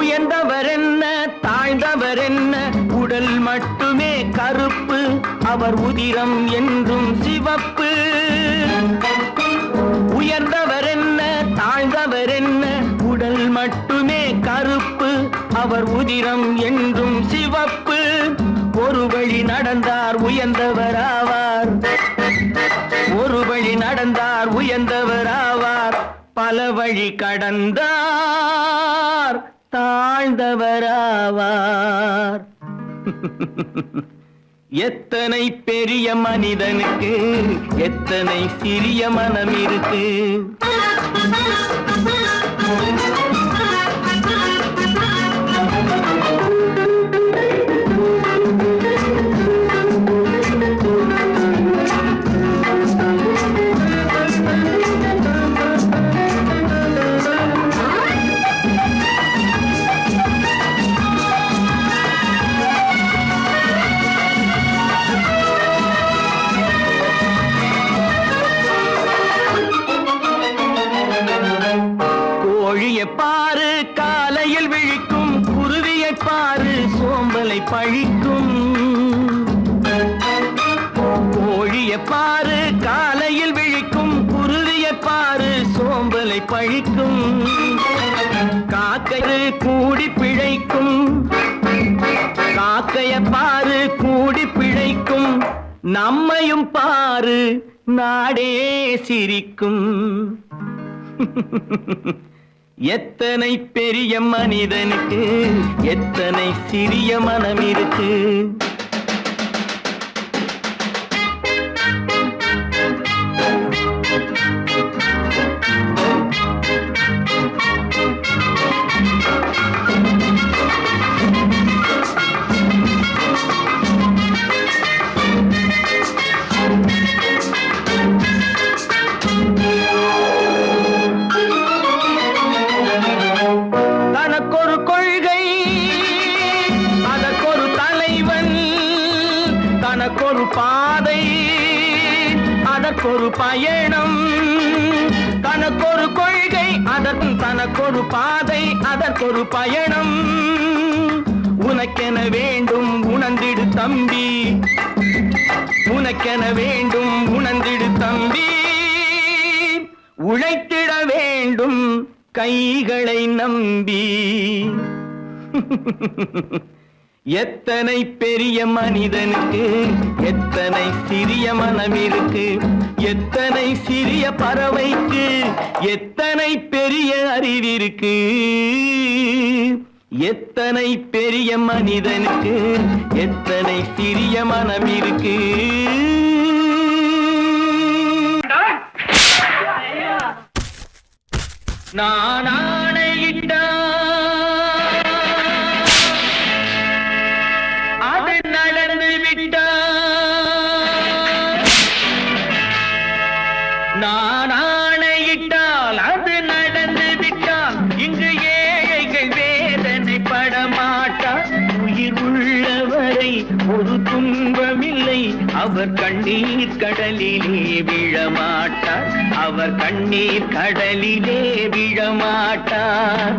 உயர்ந்தவர் என்ன தாழ்ந்தவர் என்ன, உடல் மட்டுமே கருப்பு, அவர் உதிரம் என்றும் சிவப்பு. உயர்ந்தவர் என்ன தாழ்ந்தவர் என்ன, உடல் மட்டுமே கருப்பு, அவர் உதிரம் என்றும் சிவப்பு. ஒரு வழி நடந்தார் உயர்ந்தவர் ஆவார், ஒரு வழி நடந்தார் உயர்ந்தவர் ஆவார், பல வழி கடந்தார் தாழ்ந்தவராவார். எத்தனை பெரிய மனிதனுக்கு எத்தனை சிறிய மனம் இருக்கு. காலையில் விழிக்கும் குருவியை பாரு சோம்பலை பழிக்கும். கோழியை பாரு காலையில் விழிக்கும் குருவியை பாரு சோம்பலை பழிக்கும். காக்கை கூடி பிழைக்கும் காக்கைய பாரு கூடி பிழைக்கும். நம்மையும் பாரு நாடே சிரிக்கும். எத்தனை பெரிய மனிதனுக்கு எத்தனை சிறிய மனம் இருக்கு. தனக்கொரு கொள்கை அதற்கொரு தலைவன், தனக்கொரு பாதை அதற்கொரு பயணம். தனக்கொரு கொள்கை தனக்கொரு பாதை அதற்கொரு பயணம். உனக்கென வேண்டும் உணர்ந்திடு தம்பி, உனக்கென வேண்டும் உணர்ந்திடு தம்பி. உழைத்திட வேண்டும் கைகளை நம்பி. எத்தனை பெரிய மனிதனுக்கு எத்தனை சிறிய மனம் இருக்கு. எத்தனை சிறிய பறவைக்கு எத்தனை பெரிய அறிவிருக்கு. எத்தனை பெரிய மனிதனுக்கு எத்தனை சிறிய மனம் இருக்கு. நான் ஆணையிட்டால் அது நடந்து விட்டால். நான் ஆணையிட்டால் அது நடந்து விட்டால். இங்கு ஏழைகள் வேதனை படமாட்டார். உயிர் உள்ளவரை ஒரு துன்பமில்லை. அவர் கண்ணீர் கடலிலே விழமாட்டார். அவர் கண்ணீர் கடலிலே விழமாட்டார்.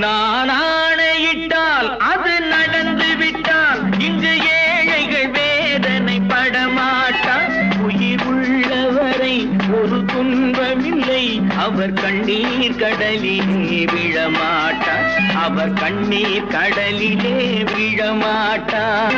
நான் ஆணையிட்டால் அது நடந்து விட்டால். இங்கு ஏழைகள் வேதனை படமாட்டார். உயிர் உள்ளவரை ஒரு துன்பமில்லை. அவர் கண்ணீர் கடலிலே விழமாட்டார். அவர் கண்ணீர் கடலிலே விழமாட்டார்.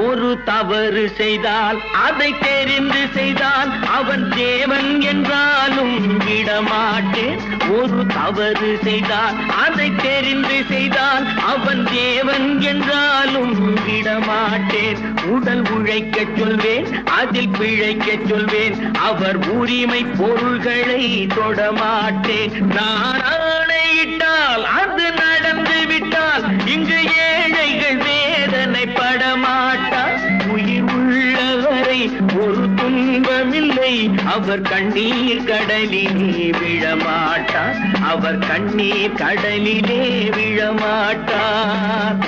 ஒரு தவறு செய்தால் அதை தெரிந்து செய்தால் அவன் தேவன் என்றாலும் விடமாட்டேன். ஒரு தவறு செய்தால் அதை தெரிந்து செய்தால் அவன் தேவன் என்றாலும் விடமாட்டேன். உடல் உழைக்கச் சொல்வேன் அதில் பிழைக்கச் சொல்வேன். அவர் உரிமை பொருள்களை தொடமாட்டேன். நான் ஆணையிட்டால் அது நடந்து விட்டால். இங்கு ஏழைகள் வேதனை படமாட்டார். உயிர் உள்ளவரை ஒரு துன்பமில்லை. அவர் கண்ணீர் கடலிலே விழமாட்டார். அவர் கண்ணீர் கடலிலே விழமாட்டார்.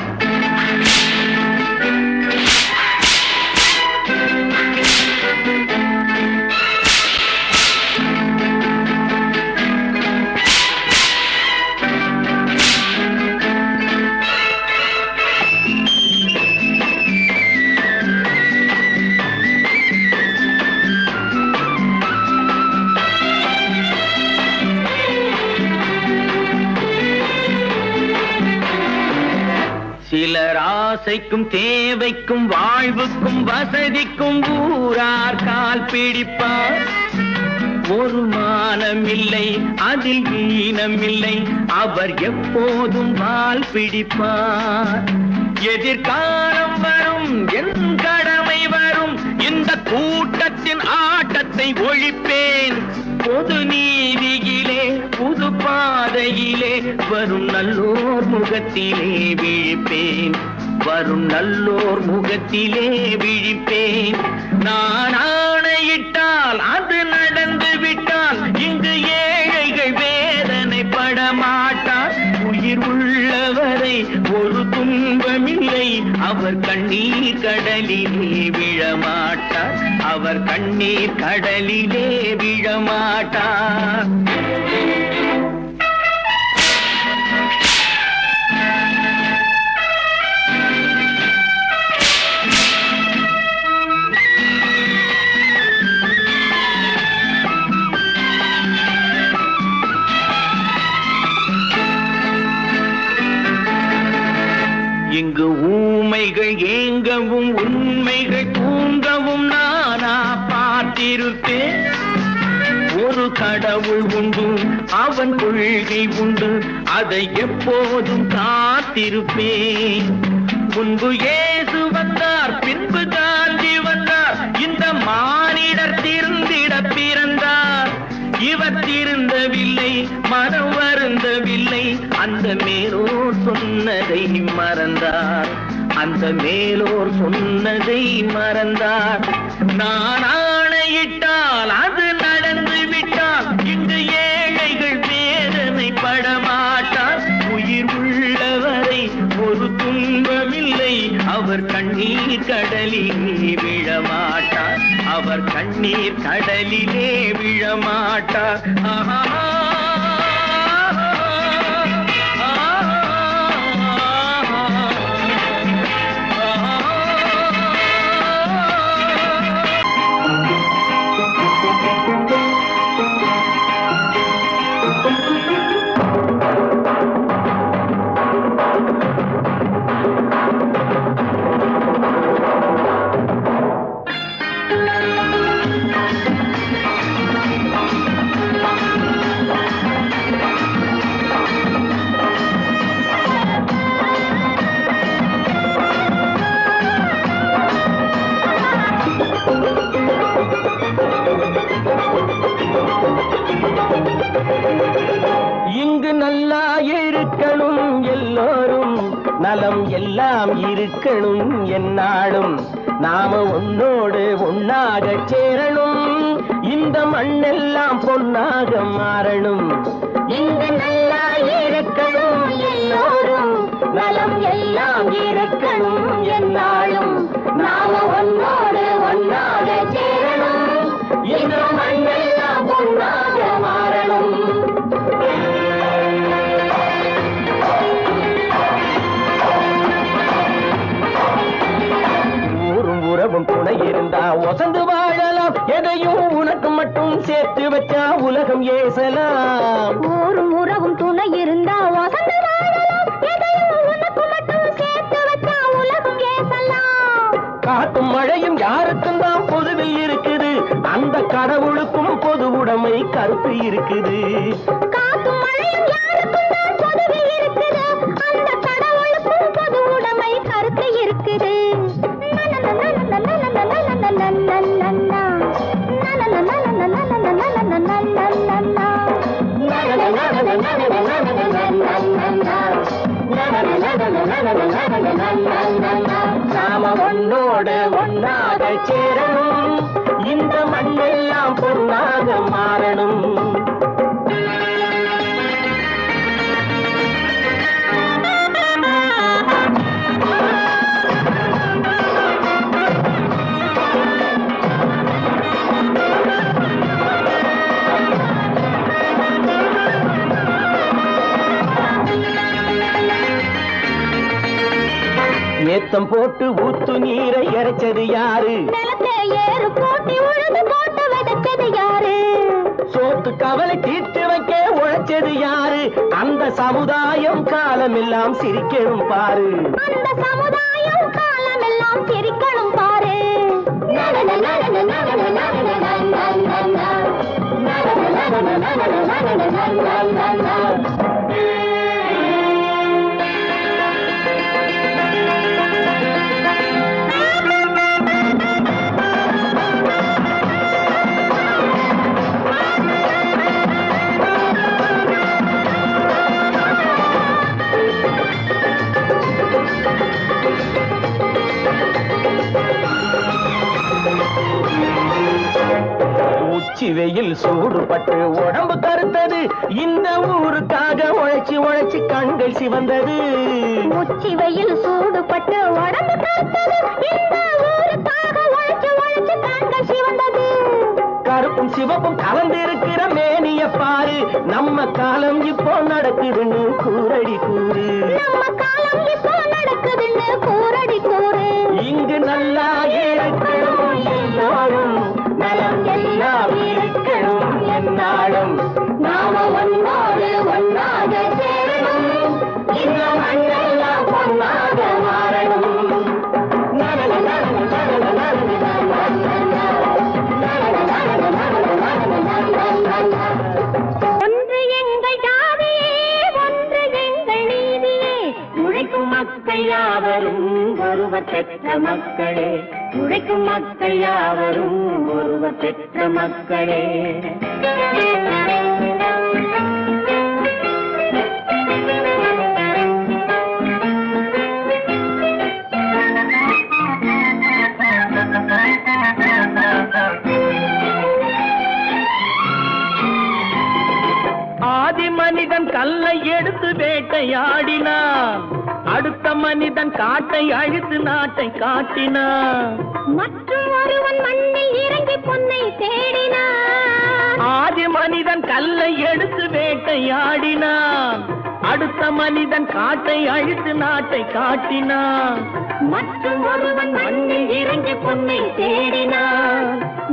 சிலர் ஆசைக்கும் தேவைக்கும் வாழ்வுக்கும் வசதிக்கும் ஊரார் கால் பிடிப்பார். ஒரு மானம் இல்லை அதில் ஈனம் இல்லை. அவர் எப்போதும் வால் பிடிப்பார். எதிர்காலம் வரும் என் கடமை வரும். இந்த கூட்டத்தின் ஆட்டத்தை ஒழிப்பேன். பொது நீதியிலே புது பாதையிலே வரும் நல்லோர் முகத்திலே விழிப்பேன். வரும் நல்லோர் முகத்திலே விழிப்பேன். நான் ஆணையிட்டால் அது நடந்து விட்டால். இங்கு ஏழைகள் வேதனை படமாட்டார். உயிர் உள்ளவரை ஒரு அவர் கண்ணீர் கடலிலே விழமாட்டார், அவர் கண்ணீர் கடலிலே விழமாட்டார். இங்கு ஊமைகள் ஏங்கவும் உண்மைகள் தூங்கவும் நானா பார்த்திருப்பேன். ஒரு கடவுள் உண்டு, அவன் கொள்கை உண்டு, அதை எப்போதும் காத்திருப்பேன். முன்பு இயேசு வந்தார், பின்பு காந்தி வந்தார், இந்த மானிடர் திருந்திட பிறந்தார். இவர் திருந்தவில்லை, மனம் வருந்தவில்லை, அந்த மேலோர் சொன்னதை மறந்தார், அந்த மேலோர் சொன்னதை மறந்தார். நான் ஆணையிட்டால் அது நடந்து விட்டால் இங்கு ஏழைகள் வேதனை படமாட்டார். உயிர் உள்ளவரை ஒரு துன்பமில்லை, அவர் கண்ணீர் கடலிலே விழமாட்டார், அவர் கண்ணீர் கடலிலே விழமாட்டார். ஆஹா. இங்கு நல்லா இருக்கணும் எல்லோரும், நலம் எல்லாம் இருக்கணும் என்னாலும். நாம உன்னோடு ஒன்னாக சேரணும், இந்த மண்ணெல்லாம் பொன்னாக மாறணும். இங்கு நல்லா இருக்கணும் எல்லோரும், நலம் எல்லாம் இருக்கணும் என்னாலும். நாம உன்னோடு ஒன்னாக சேரணும், இந்த மண்ணெல்லாம் பொன்னாக மாறணும். உறவும் துணை இருந்தா ஒசந்து வாழலாம், எதையும் உனக்கு மட்டும் சேர்த்து வச்சா உலகம் ஏசலாம். ஊரும் உறவும் துணை இருந்தா வசந்து வாழலாம், எதையும் உனக்கு மட்டும் சேர்த்து வச்சா உலகம் ஏசலாம். காத்தும் மழையும் யாருக்கும் தான் பொதுவில் இருக்குது, அந்த கடவுளுக்கும் பொது உடைமை கருத்து இருக்குது. காத்தும் மழையும் யாருக்கும் தான் பொதுவில் இருக்குது, அந்த கடவுளுக்கும் பொது உடைமை கருத்து இருக்குது. நாம ஒன்னோடு ஒன்னாக சேரணும், இந்த மண்ணெல்லாம் பொன்னாக மாறணும். ஏத்தம் போட்டு ஊத்து நீரை இறைச்சது யாரு? நிலத்தை ஏறு போட்டி உழுது போட்டு விதைச்சது யாரு? சோத்து கவலை தீர்த்து வைக்க உழைச்சது யாரு? அந்த சமுதாயம் காலமெல்லாம் சிரிக்கணும் பாரு, அந்த சமுதாயம் காலமெல்லாம் சிரிக்கணும் பாரு. உச்சி வெயில் சூடுபட்டு உடம்பு கருத்தது, இந்த ஊருக்காக உழைச்சி உழைச்சி கண்கள் சிவந்தது. உச்சி வெயில் சூடுபட்டு உடம்பு கருத்தது, இந்த ஊருக்காக உழைச்சு உழைச்சு கண்கள் சிவந்தது. கருப்பும் சிவப்பும் கலந்திருக்கிற மேனிய பாரு, நம்ம காலம் இப்போ நடக்குதுன்னு கூரடி கூறு. நம்ம காலம் இப்போ நடக்குதுன்னு கூரடி கூறு. இங்கு நல்லா இருக்கணும் எல்லாரும், நலம் எல்லாம் இருக்கணும் என்னாலும். நாம ஒன்னோடு ஒன்னாக சேரணும், இந்த மண்ணெல்லாம் பொன்னாக மாறணும். ஒன்று எங்கள் ஜாதியே, ஒன்று எங்கள் நீதியே, உழைக்கும் மக்கள் யாவரும் ஒருவர் பெற்ற மக்களே, உழைக்கும் மக்கள் யாவரும் ஒருவர் பெற்ற மக்களே. ஆதி மனிதன் கல்லை எடுத்து வேட்டையாடினான், அடுத்த மனிதன் காட்டை அழித்து நாட்டை காட்டினான். மற்றும் ஒருவன் மண்ணில் இறங்கி பொன்னை தேடினான். ஆதி மனிதன் கல்லை எடுத்து வேட்டையாடினான், அடுத்த மனிதன் காட்டை அழித்து நாட்டை காட்டினான். மற்றும் ஒருவன் மண்ணில் இறங்கி பொன்னை தேடினான்.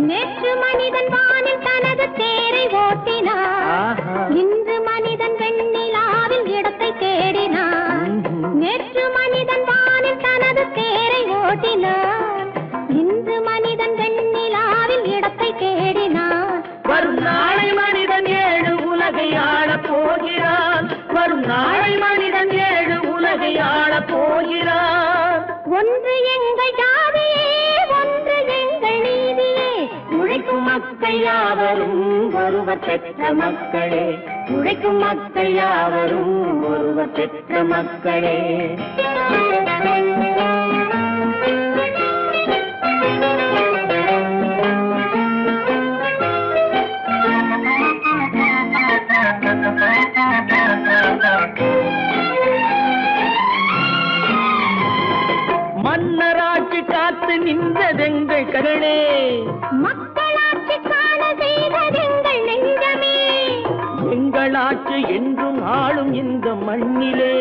நேற்று மனிதன் வானில் தனது தேரை ஓட்டினான், இன்று மனிதன் வெண்ணிலாவில் இடத்தை தேடினான். நேற்று மனிதன் வானில் தனது தேரை ஓட்டினான், இன்று மனிதன் வெண்ணிலாவில் இடத்தை தேடினான். வரும் நாளை மனிதன் 7 உலகை ஆளப் போகிறான், வரும் நாளை மனிதன் 7 உலகை ஆளப் போகிறான். ஒன்று எங்கள் ஜாதியே, ஒன்று எங்கள் நீதியே, உழைக்கும் மக்கள் யாவரும் ஒருவர் பெற்ற மக்களே, உழைக்கும் மக்கள் யாவரும் ஒருவர் பெற்ற மக்களே. மன்னராட்சி காத்து நின்றதெங்கள் கருணே, மக்களாட்சி காண செய்ததெங்கள் நெஞ்சமே, எங்களாட்சி என்றும் ஆளும் இந்த மண்ணிலே.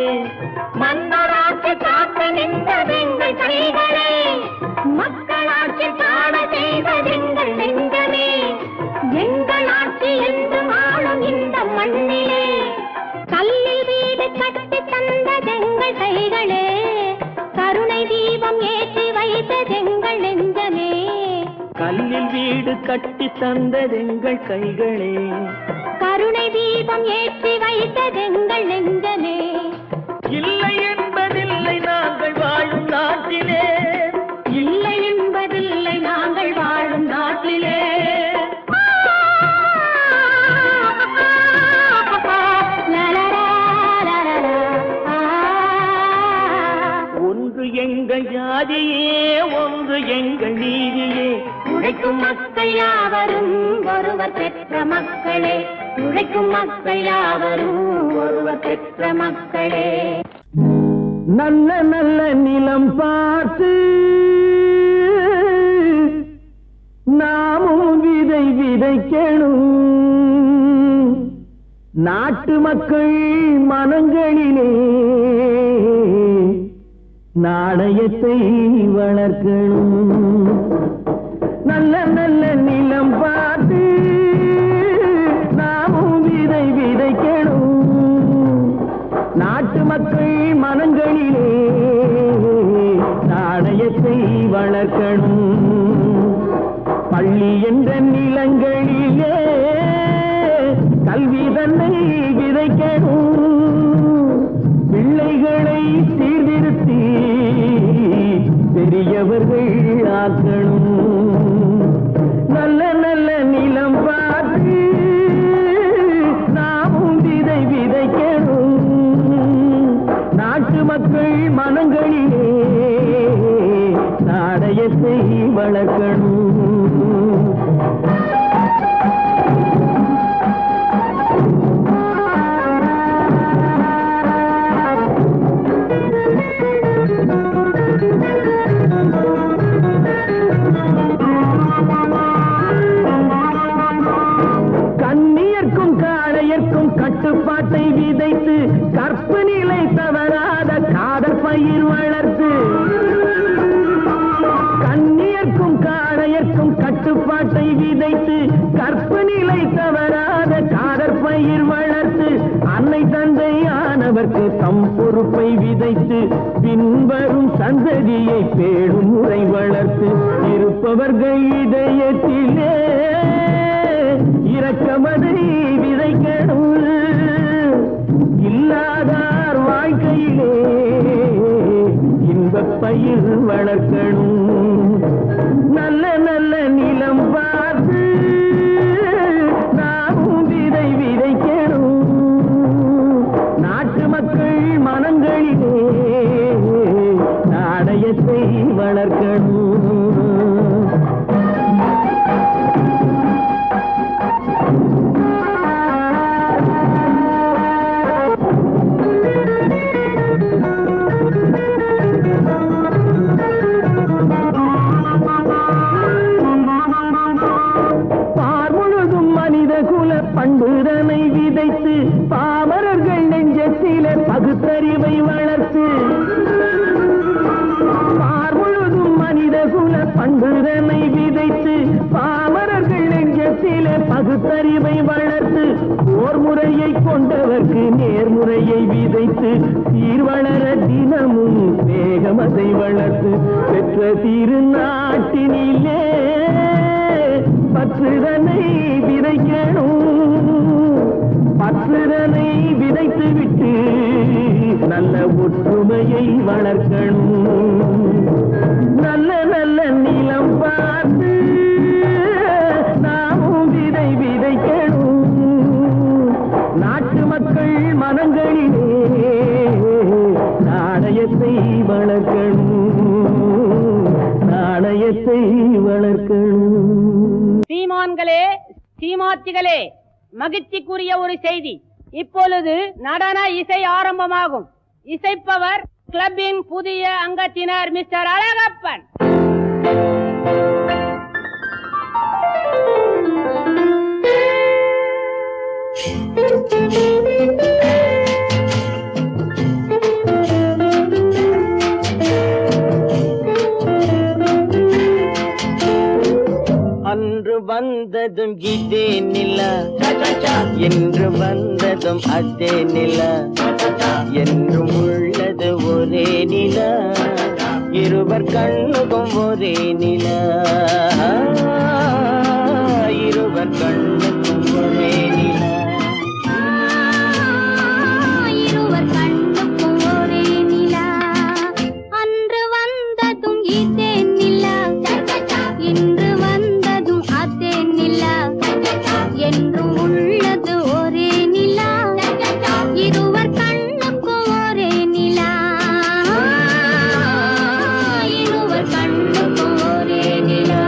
மன்னராட்சி காத்து நின்றதெங்கள் கைகளே, மக்களாட்சி காண செய்ததெங்கள் நெஞ்சமே, எங்களாட்சி என்றும் ஆளும் இந்த மண்ணிலே. கல்லில் வீடு கட்டி தந்ததெங்கள் கைகளே, கருணை தீபம் ஏற்றி வைத்ததெங்கள் நெஞ்சமே. கல்லில் வீடு கட்டி தந்ததெங்கள் கைகளே, கருணை தீபம் ஏற்றி வைத்ததெங்கள் நெஞ்சமே. இல்லை என்பதில்லை நாங்கள் வாழும் நாட்டிலே, இல்லை என்பதில்லை நாங்கள் வாழும் நாட்டிலே. ஒன்று எங்கள் ஜாதியே, ஒன்று எங்கள் நீதியே, உழைக்கும் மக்கள் யாவரும் ஒருவர் பெற்ற மக்களே, உழைக்கும் மக்கள் யாவரும் ஒருவர் பெற்ற மக்களே. நல்ல நல்ல நிலம் பார்த்து நாமும் விதை விதைக்கணும், நாட்டு மக்கள் மனங்களிலே நாணயத்தை வளர்க்கணும். நல்ல நல்ல நிலம் பார்த்து நாமும் விதை விதைக்கணும், நாட்டு மக்கள் மனங்களிலே நாணயத்தை வளர்க்கணும். பள்ளி என்ற நிலங்களிலே கல்வி தன்னை விதைக்கணும், பிள்ளைகளை சீர்திருத்தி பெரியவர்கள் ஆக்கணும். நல்ல நல்ல நிலம் பார்த்து நாமும் விதை விதைக்கணும், நாட்டு மக்கள் மனங்களிலே நாணயத்தை வளர்க்கணும். கண்ணியர்க்கும் காளையர்க்கும் கட்டுப்பாட்டை விதைத்து கற்பு நிலை தவறாத காதல் பயிர் வளர்த்து கண்ணியர்க்கும் காளையர்க்கும் கட்டுப்பாட்டை விதைத்து கற்பு நிலை தவறாத காதல் பயிர் வளர்த்து அன்னை தந்தையானவர்க்கு தம் பொறுப்பை விதைத்து பின்வரும் சந்ததியை பேணும் முறை வளர்த்து இருப்பவர்கள் இதயத்திலே இரக்கமதை விதைக்கணும் இல்லாதார் வாழ்க்கையிலே இன்பப் பயிர் வளர்க்கணும் நல்ல நல்ல நிலம் பார்த்து நாமும் விதை விதைக்கணும் நாட்டு மக்கள் மனங்களிலே நாணயத்தை வளர்க்கணும் பண்புதனை விதைத்து பாமரர்கள் நெஞ்சத்திலே பகுத்தறிவை வளர்த்து பார்முழுதும் மனித குல பண்புதனை விதைத்து பாமரர்கள் நெஞ்சத்திலே பகுத்தறிவை வளர்த்து ஓர் முறையை கொண்டவர்க்கு நேர்முறையை விதைத்து சீர்வளர தினமும் வேகமதை வளர்த்து பெற்ற திருநாட்டினிலே பற்றுதனை விதைக்கணும் பற்றுதனை விதைத்து விட்டு நல்ல ஒற்றுமையை வளர்க்கணும் நல்ல நல்ல நிலம் பார்த்து நாமும் விதை விதைக்கணும் நாட்டு மக்கள் மனங்களிலே நாணயத்தை வளர்க்கணும் நாணயத்தை வளர்க்கணும். சீமான்களே, சீமாத்திகளே, மகிழ்ச்சிக்குரிய ஒரு செய்தி. இப்பொழுது நடன இசை ஆரம்பமாகும். இசைப்பவர் கிளப்பின் புதிய அங்கத்தினர் மிஸ்டர் அழகப்பன். அன்று வந்ததும் இதே நிலா என்று வந்ததும் அதே நிலா என்றும் உள்ளது ஒரே நிலா இருவர் கண்ணுக்கும் ஒரே நிலா இருவர் கண்ணுக்கும் ஒரே நிலா இருவர் கண்ணுக்கும் ஒரே நிலா அன்று வந்ததும் இதே நிலா இன்று வந்ததும் அதே நிலா என்றும் உள்ளது ஒரே நிலா இருவர் கண்ணுக்கும் ஒரே நிலா இருவர் கண்ணுக்கும் ஒரே நிலா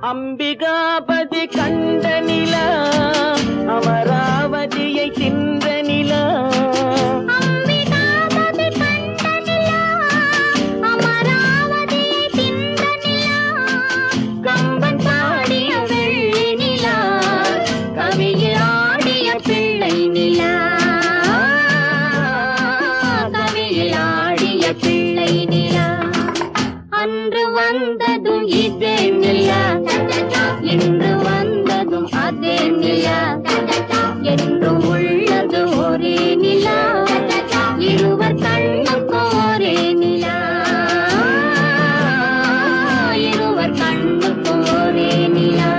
அம்பிகாபதி கண்ட நிலா அமராவதியை தின்ற நிலா அம்பிகாபதி கண்ட நிலா அமராவதியை தின்ற நிலா கம்பன் பாடிய வெள்ளி நிலா கவியில் ஆடிய பிள்ளை நிலா கவியில் ஆடிய பிள்ளை நிலா அன்று வந்ததும் இதே நிலா இன்று வந்ததும் அதே நிலா என்றும் உள்ளது ஒரே நிலா இருவர் கண்ணுக்கும் ஒரே நிலா இருவர் கண்ணுக்கும் ஒரே நிலா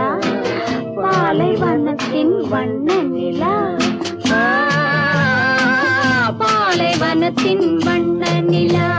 நிலா பாலைவனத்தின் வண்ண நிலா பாலைவனத்தின் வண்ண நிலா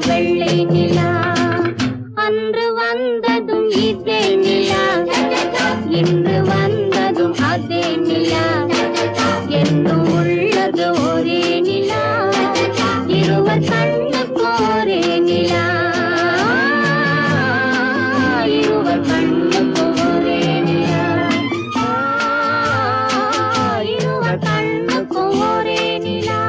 வெள்ளை நிலா அன்று வந்ததும் இதே நிலா இன்று வந்ததும் அதே நிலா என்றும் உள்ளது ஒரே நிலா இருவர் கண்ணுக்கு ஒரே நிலா இருவர் கண்ணுக்கு ஒரே நிலா இருவர் கண்ணுக்கு ஒரே நிலா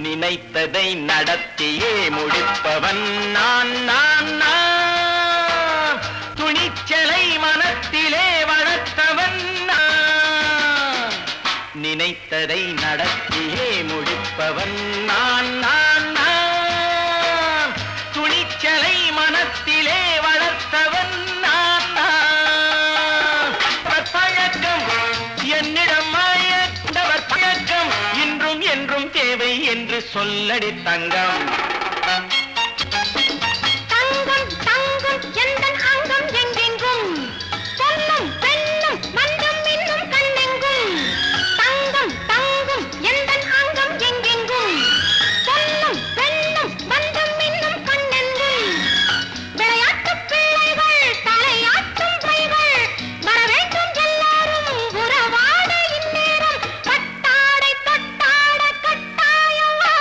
நினைத்ததை நடத்தியே முடிப்பவன் நான் நான் நான் துணிச்சலை மனத்திலே வளர்த்தவன் நான் நினைத்ததை நடத்தியே முடிப்பவன் நான் நான் நான் துணிச்சலை மனத்திலே வளர்த்தவன் நான் நான் பழக்கம் என்னிடம் மாயந்தவர் பழக்கம் இன்றும் என்றும் தேவை என்று சொல்லடி தங்கம் தங்கம் தங்கம் எந்தன் அங்கம் எங்கெங்கும் பொன்னும் பெண்ணும் மண்டும் இன்னும் கண்ணெங்கும் தங்கம் தங்கம் எந்தன் அங்கம் எங்கெங்கும் பொன்னும் பெண்ணும் மண்டும் இன்னும் கண்ணெங்கும் விளையாட்டு பிள்ளைகள் தலையாட்டும் பைகள் வர வேண்டும் எல்லாரும் உறவாட இந்நேரம் பட்டாடை தொட்டாட கட்டாயமா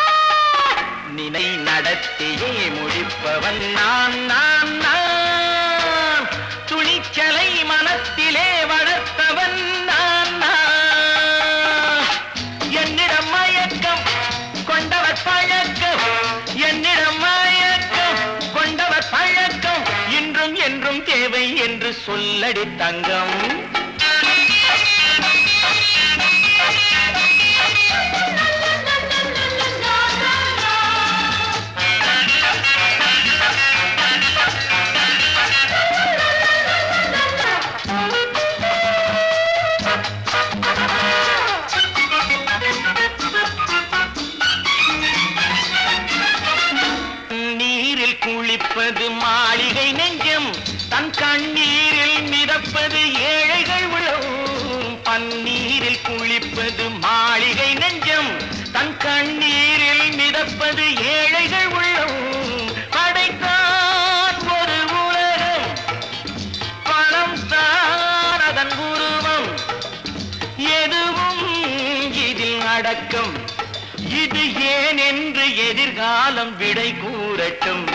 நினை நடத்தியே முடிப்பவன் நான் நான் நான் துணிச்சலை மனத்திலே வளர்த்தவன் நான் நான் என்னிடம் மயக்கம் கொண்டவர் பழக்கம் என்னிடம் மயக்கம் கொண்டவர் பழக்கம் இன்றும் என்றும் தேவை என்று சொல்லடி தங்கம் நீரில் குளிப்பது மாளிகை நெஞ்சம் தன் கண்ணீரில் மிதப்பது ஏழைகள் உளம் பன்னீரில் குளிப்பது மாளிகை நெஞ்சம் தன் கண்ணீரில் மிதப்பது ஏழைகள் உள்ளம் படைத்தான் ஒரு உலகம் பணம் தான் அதன் உருவம் எதுவும் இதில் அடக்கம் இது ஏன் என்று எதிர்காலம் விடை கூறட்டும்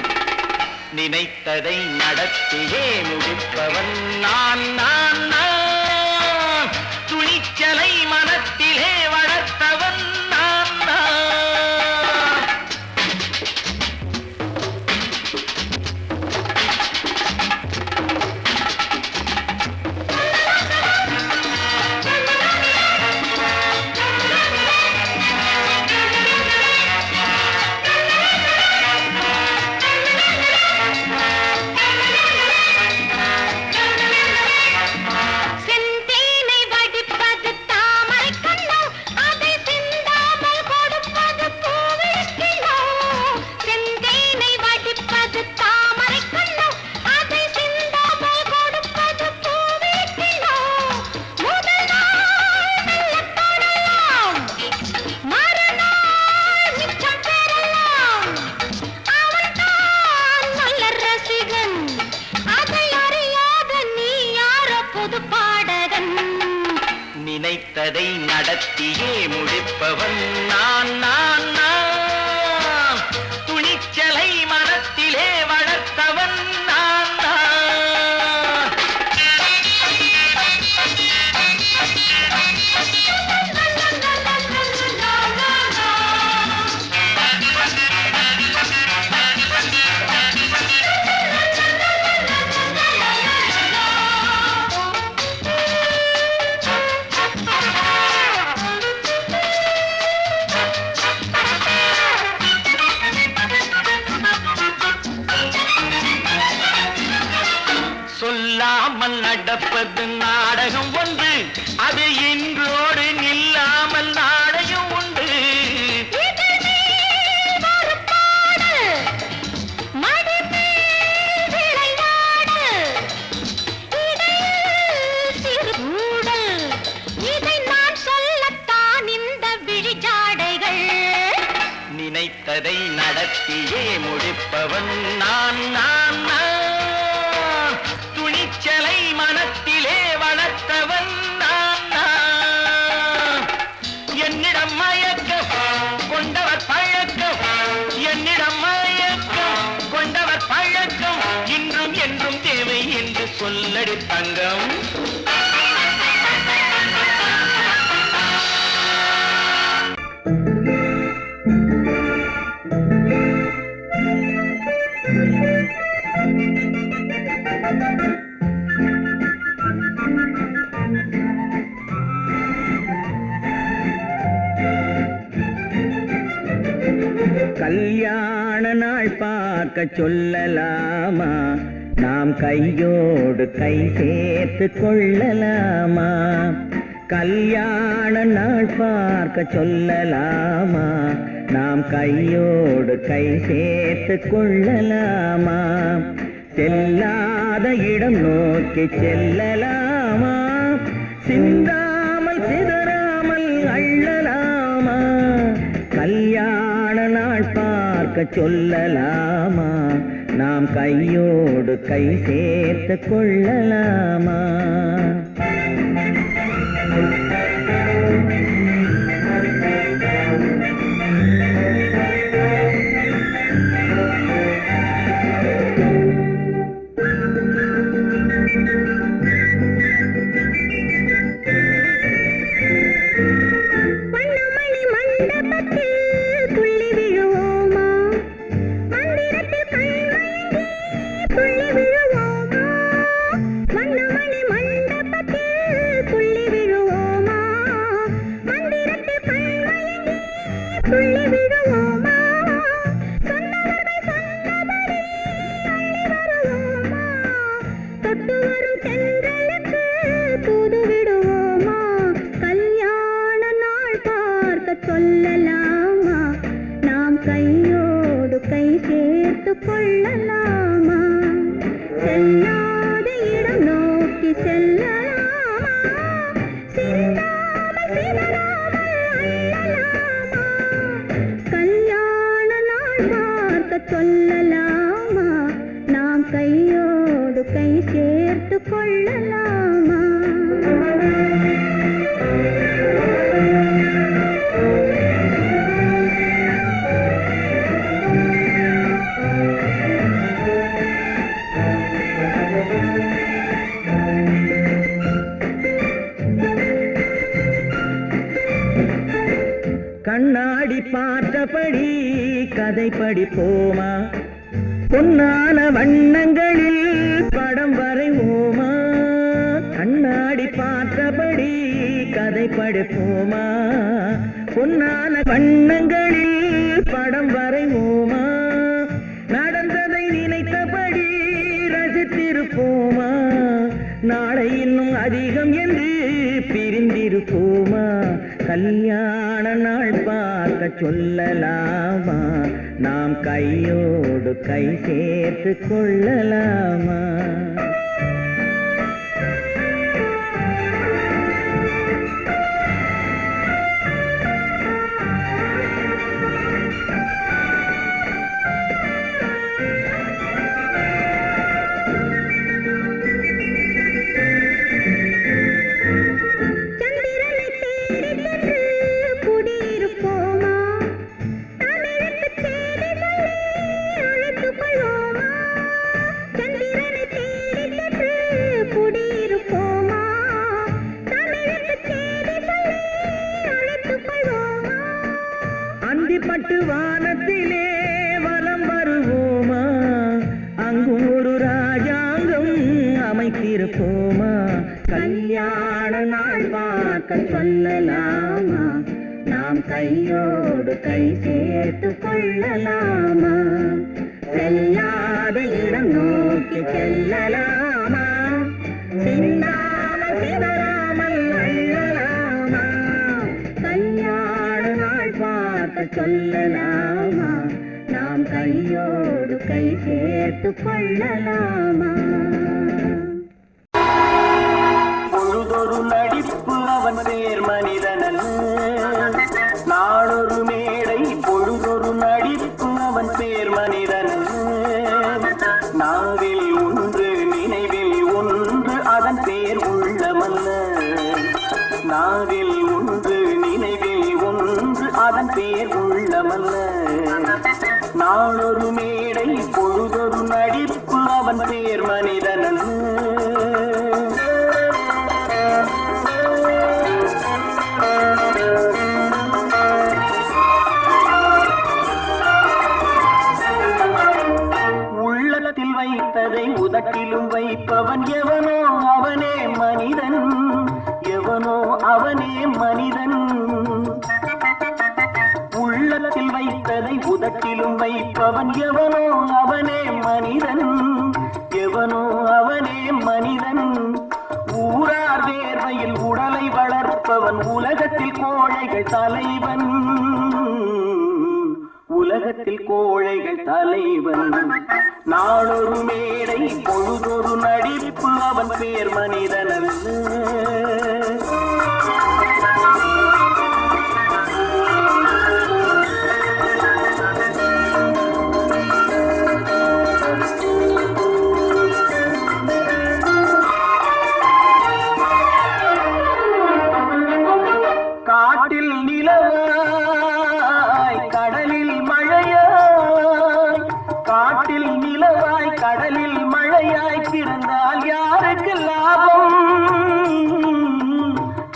நினைத்ததை நடத்தியே முடிப்பவன் நான் நான் நான் துணிச்சலை மனத்திலே வளர்த்தவன் நான் நான் நடப்பது நாடகம் ஒன்று, அது இன்றோடு நில்லாமல் நாடையும் உண்டு. நினைத்ததை நடத்தியே முடிப்பவன் நான் நான் நான். துணிச்சலை மனத்திலே வளர்த்தவன் நான் நான். என்னிடம் மயக்கம் கொண்டவர் பழக்கம், என்னிடம் மயக்கம் கொண்டவர் பழக்கம், இன்றும் என்றும் தேவை என்று சொல்லடி தங்கம். கல்யாண நாள் பார்க்க சொல்லலாமா, நாம் கையோடு கை சேர்த்து கொள்ளலாமா? கல்யாண நாள் பார்க்க சொல்லலாமா, நாம் கையோடு கை சேர்த்து கொள்ளலாமா? செல்லாத இடம் நோக்கி செல்லலாமா, சிந்தாமல் சிதறாமல் அள்ளலாமா? கல்யாண நாள் பார்க்க சொல்லலாமா, நாம் கையோடு கை சேர்த்து கொள்ளலாமா? சொல்லலாமா, நாம் கையோடு கை சேர்த்து கொள்ளலாமா? செல்லாத இடம் நோக்கி செல்லலாமா, சிந்தாமல் சிதறாமல் அள்ளலாமா? கல்யாண நாள் பார்க்க சொல்லலாமா, நாம் கையோடு கை சேர்த்து கொள்ளலாமா? கண்ணாடி பார்த்தபடி கதை படிப்போமா, பொன்னான வண்ணங்களில் படம் வரைவோமா? கண்ணாடி பார்த்தபடி கதை படிப்போமா, பொன்னான வண்ணங்களில் படம் வரைவோமா? நடந்ததை நினைத்தபடி ரசித்திருப்போமா, நாளை இன்னும் அதிகம் என்று பிரிந்திருப்போமா? கல்யாண நாள் பார்க்க சொல்லலாமா, நாம் கையோடு கை சேர்த்து கொள்ளலாமா? பட்டு வானத்திலே வலம் வருவோமா, அங்கும் ஒரு ராஜாங்கம் அமைத்திருப்போமா? கல்யாண நாள் பார்க்க சொல்லலாமா, நாம் கையோடு கை சேர்த்து கொள்ளலாமா? செல்லாத இடம் நோக்கி செல்லலாமா, வாழலாமா, நாம் கையோடு கை சேர்த்து கொள்ளலாமா. பொழுதொரு நடிப்பு அவன் பேர் மனிதனல்ல, நாளொரு மேடை பொழுதொரு நடிப்பு அவன் பேர் மனிதனல்ல. நாவில் ஒன்று நினைவில் ஒன்று அதன் பேர் உள்ளமல்ல, நாவில் ஒன்று நினைவில் ஒன்று அதன் பேர் உள்ளமல்ல. நாளொரு மேடை பொழுதொரு நடிப்பு அவன் பேர் மனிதனல்ல. உள்ளத்தில் வைத்ததை உதட்டிலும் வைப்பவன் எவனோ அவனே மனிதன், எவனோ அவனே மனிதன். உள்ளத்தில் வைத்ததை உதட்டிலும் வைப்பவன் எவனோ அவனே மனிதன், எவனோ அவனே மனிதன். ஊரார் வேர்வையில் உடலை வளர்ப்பவன் உலகத்தில் கோழைகள் தலைவன், உலகத்தில் கோழைகள் தலைவன். நாளொரு மேடை பொழுதொரு நடிப்பு அவன் பேர் மனிதனல்ல. காட்டில் நிலவாய் கடலில் மழையாய், காட்டில் நிலவாய் கடலில் மழையாய் பிறந்தால் யாருக்கு லாபம்,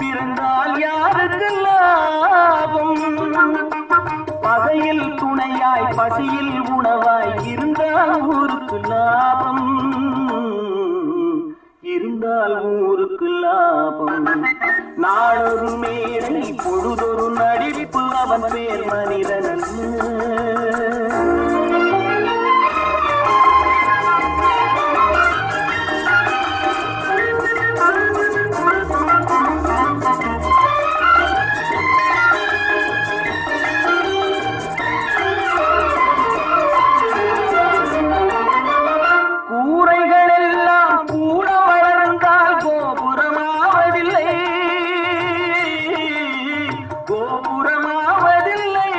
பிறந்தால் யாருக்கு லாபம். பகையில் துணையாய் பசியில் உணவாய் இருந்தால் ஊருக்கு லாபம், இருந்தால் ஊருக்கு லாபம். நாளொரு மேடை பொழுதொரு நடிப்பு அவன் பேர் மனிதனல்ல. கூரைகள் எல்லாம் கூட வளர்ந்தால் கோபுரமாவதில்லை, கோபுரமாவதில்லை.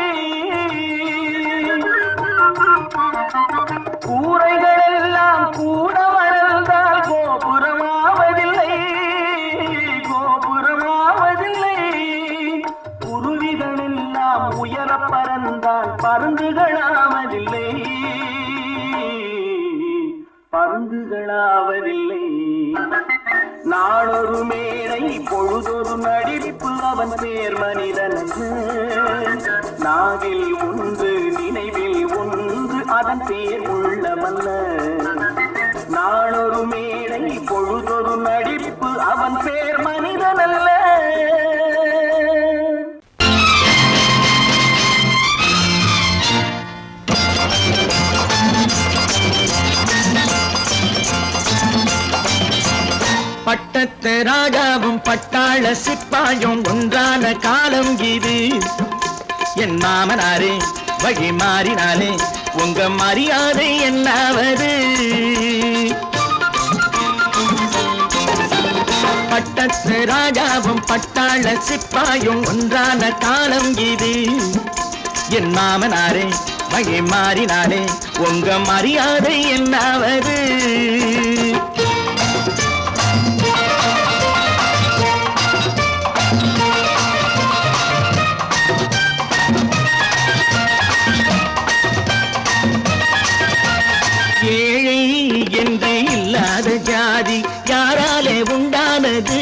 கூரைகள் எல்லாம் கூட வளர்ந்தால் கோபுரமாவதில்லை, கோபுரமாவதில்லை. குருவிகள் எல்லாம் உயர பறந்தால் பருந்துகளாவதில்லை, பருந்துகளாவதில்லை. நாளொரு மேடை பொழுதொரு நடிப்பு அவன் பேர் மனிதனல்ல. நாவில் ஒன்று நினைவில் ஒன்று அதன் பேர் உள்ளமல்ல. நாளொரு மேடை பொழுதொரு நடிப்பு அவன் பேர் மனிதனல்ல. பட்டத்து ராஜாவும் பட்டாள சிப்பாயும் ஒன்றான காலம் இது. என் மாமனாரே வழி மாறினாலே உங்க மரியாதை என்னாவது? பட்டத்து ராஜாவும் பட்டாள சிப்பாயும் ஒன்றான காலம் இது. என் மாமனாரே வழி மாறினாலே உங்க மரியாதை என்னாவது? ஏழை என்று இல்லாத ஜாதி யாராலே உண்டானது?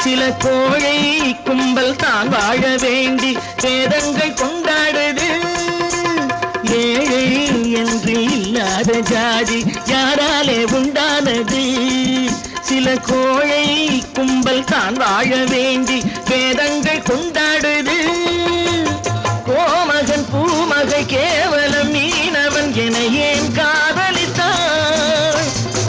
சில கோழை கும்பல் தான் வாழ வேண்டி வேதங்கள் கொண்டாடுது. ஏழை என்று இல்லாத ஜாதி யாராலே உண்டானது? சில கோழை கும்பல் தான் வாழ வேண்டி வேதங்கள் கொண்டாடுது. கோமகன் பூமகை கேவலம் மீனவன் என ஏன் காதலித்தான்?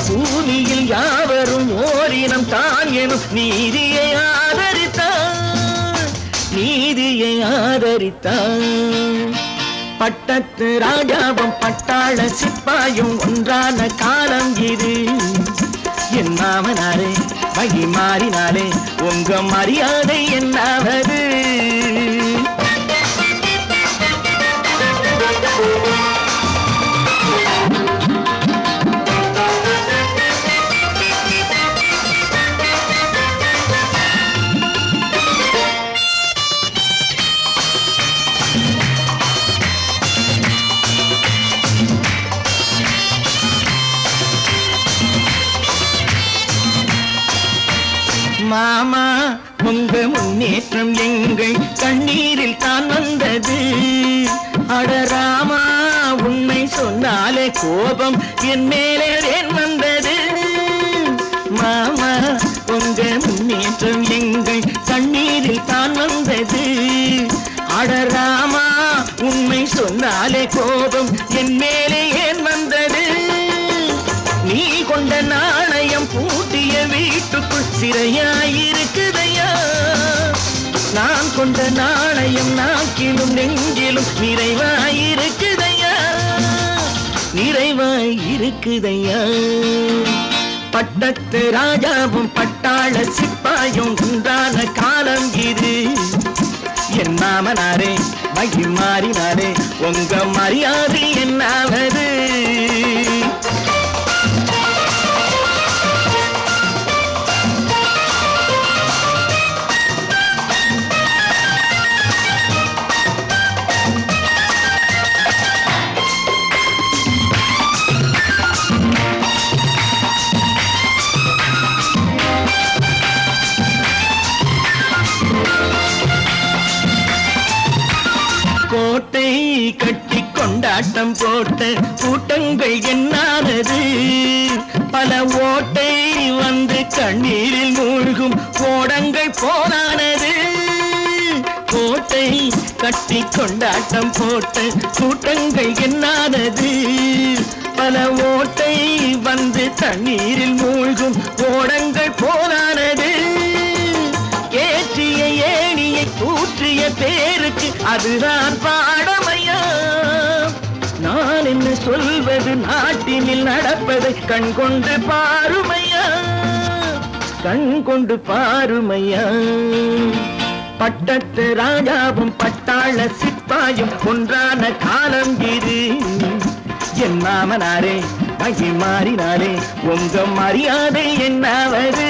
பூமியில் யாவரும் ஓரினம் தான் எனும் நீதியை ஆதரித்தான், நீதியை ஆதரித்தான். பட்டத்து ராஜாவும் பட்டாள சிப்பாயும் ஒன்றான காலம் இது. என் மாமனாரே வகி மாறினாலே உங்க மரியாதை என்னாவது? மாமா உங்க முன்னேற்றம் எங்கள் கண்ணீரில் தான் வந்தது. அடராமா உண்மை சொன்னாலே கோபம் என் மேலே ஏன் வந்தது? மாமா உங்க முன்னேற்றம் எங்கள் கண்ணீரில் தான் வந்தது. அடராமா உண்மை சொன்னாலே கோபம் என் மேலே ஏன் வந்தது? நீ கொண்ட நாணயம் பூட்டிய வீட்டுக்குள் சிறையாயிருக்குதையா. நான் கொண்ட நாணயம் நாக்கிலும் நெஞ்சிலும் நிறைவாயிருக்குதையா, நிறைவாயிருக்குதையா. பட்டத்து ராஜாவும் பட்டாள சிப்பாயும் உண்டான காலம் இது. என் மாமனாரே மகி மாறினாரே உங்க மரியாதை என்னாவது? கோட்டை கட்டி கொண்டாட்டம் போட்ட கூட்டங்கள் என்னானது? பல ஓட்டை வந்து கண்ணீரில் மூழ்கும் கோடங்கள் போனானது. கோட்டை கட்டி கொண்டாட்டம் போட்ட கூட்டங்கள் என்னானது? பல ஓட்டை வந்து தண்ணீரில் மூழ்கும் கோடங்கள் போனானது. ஏற்றிய ஏணியை கூற்றிய பேருக்கு அதுதான் பாடமையா? நான் என்ன சொல்வது, நாட்டினில் நடப்பதை கண் கொண்டு பாருமையா, கண் கொண்டு பாருமையா. பட்டத்து ராஜாவும் பட்டாள சிப்பாயும் ஒன்றான காலம் இது. என் மாமனாரே மகி மாறினாரே உங்க மரியாதை என்னாவது?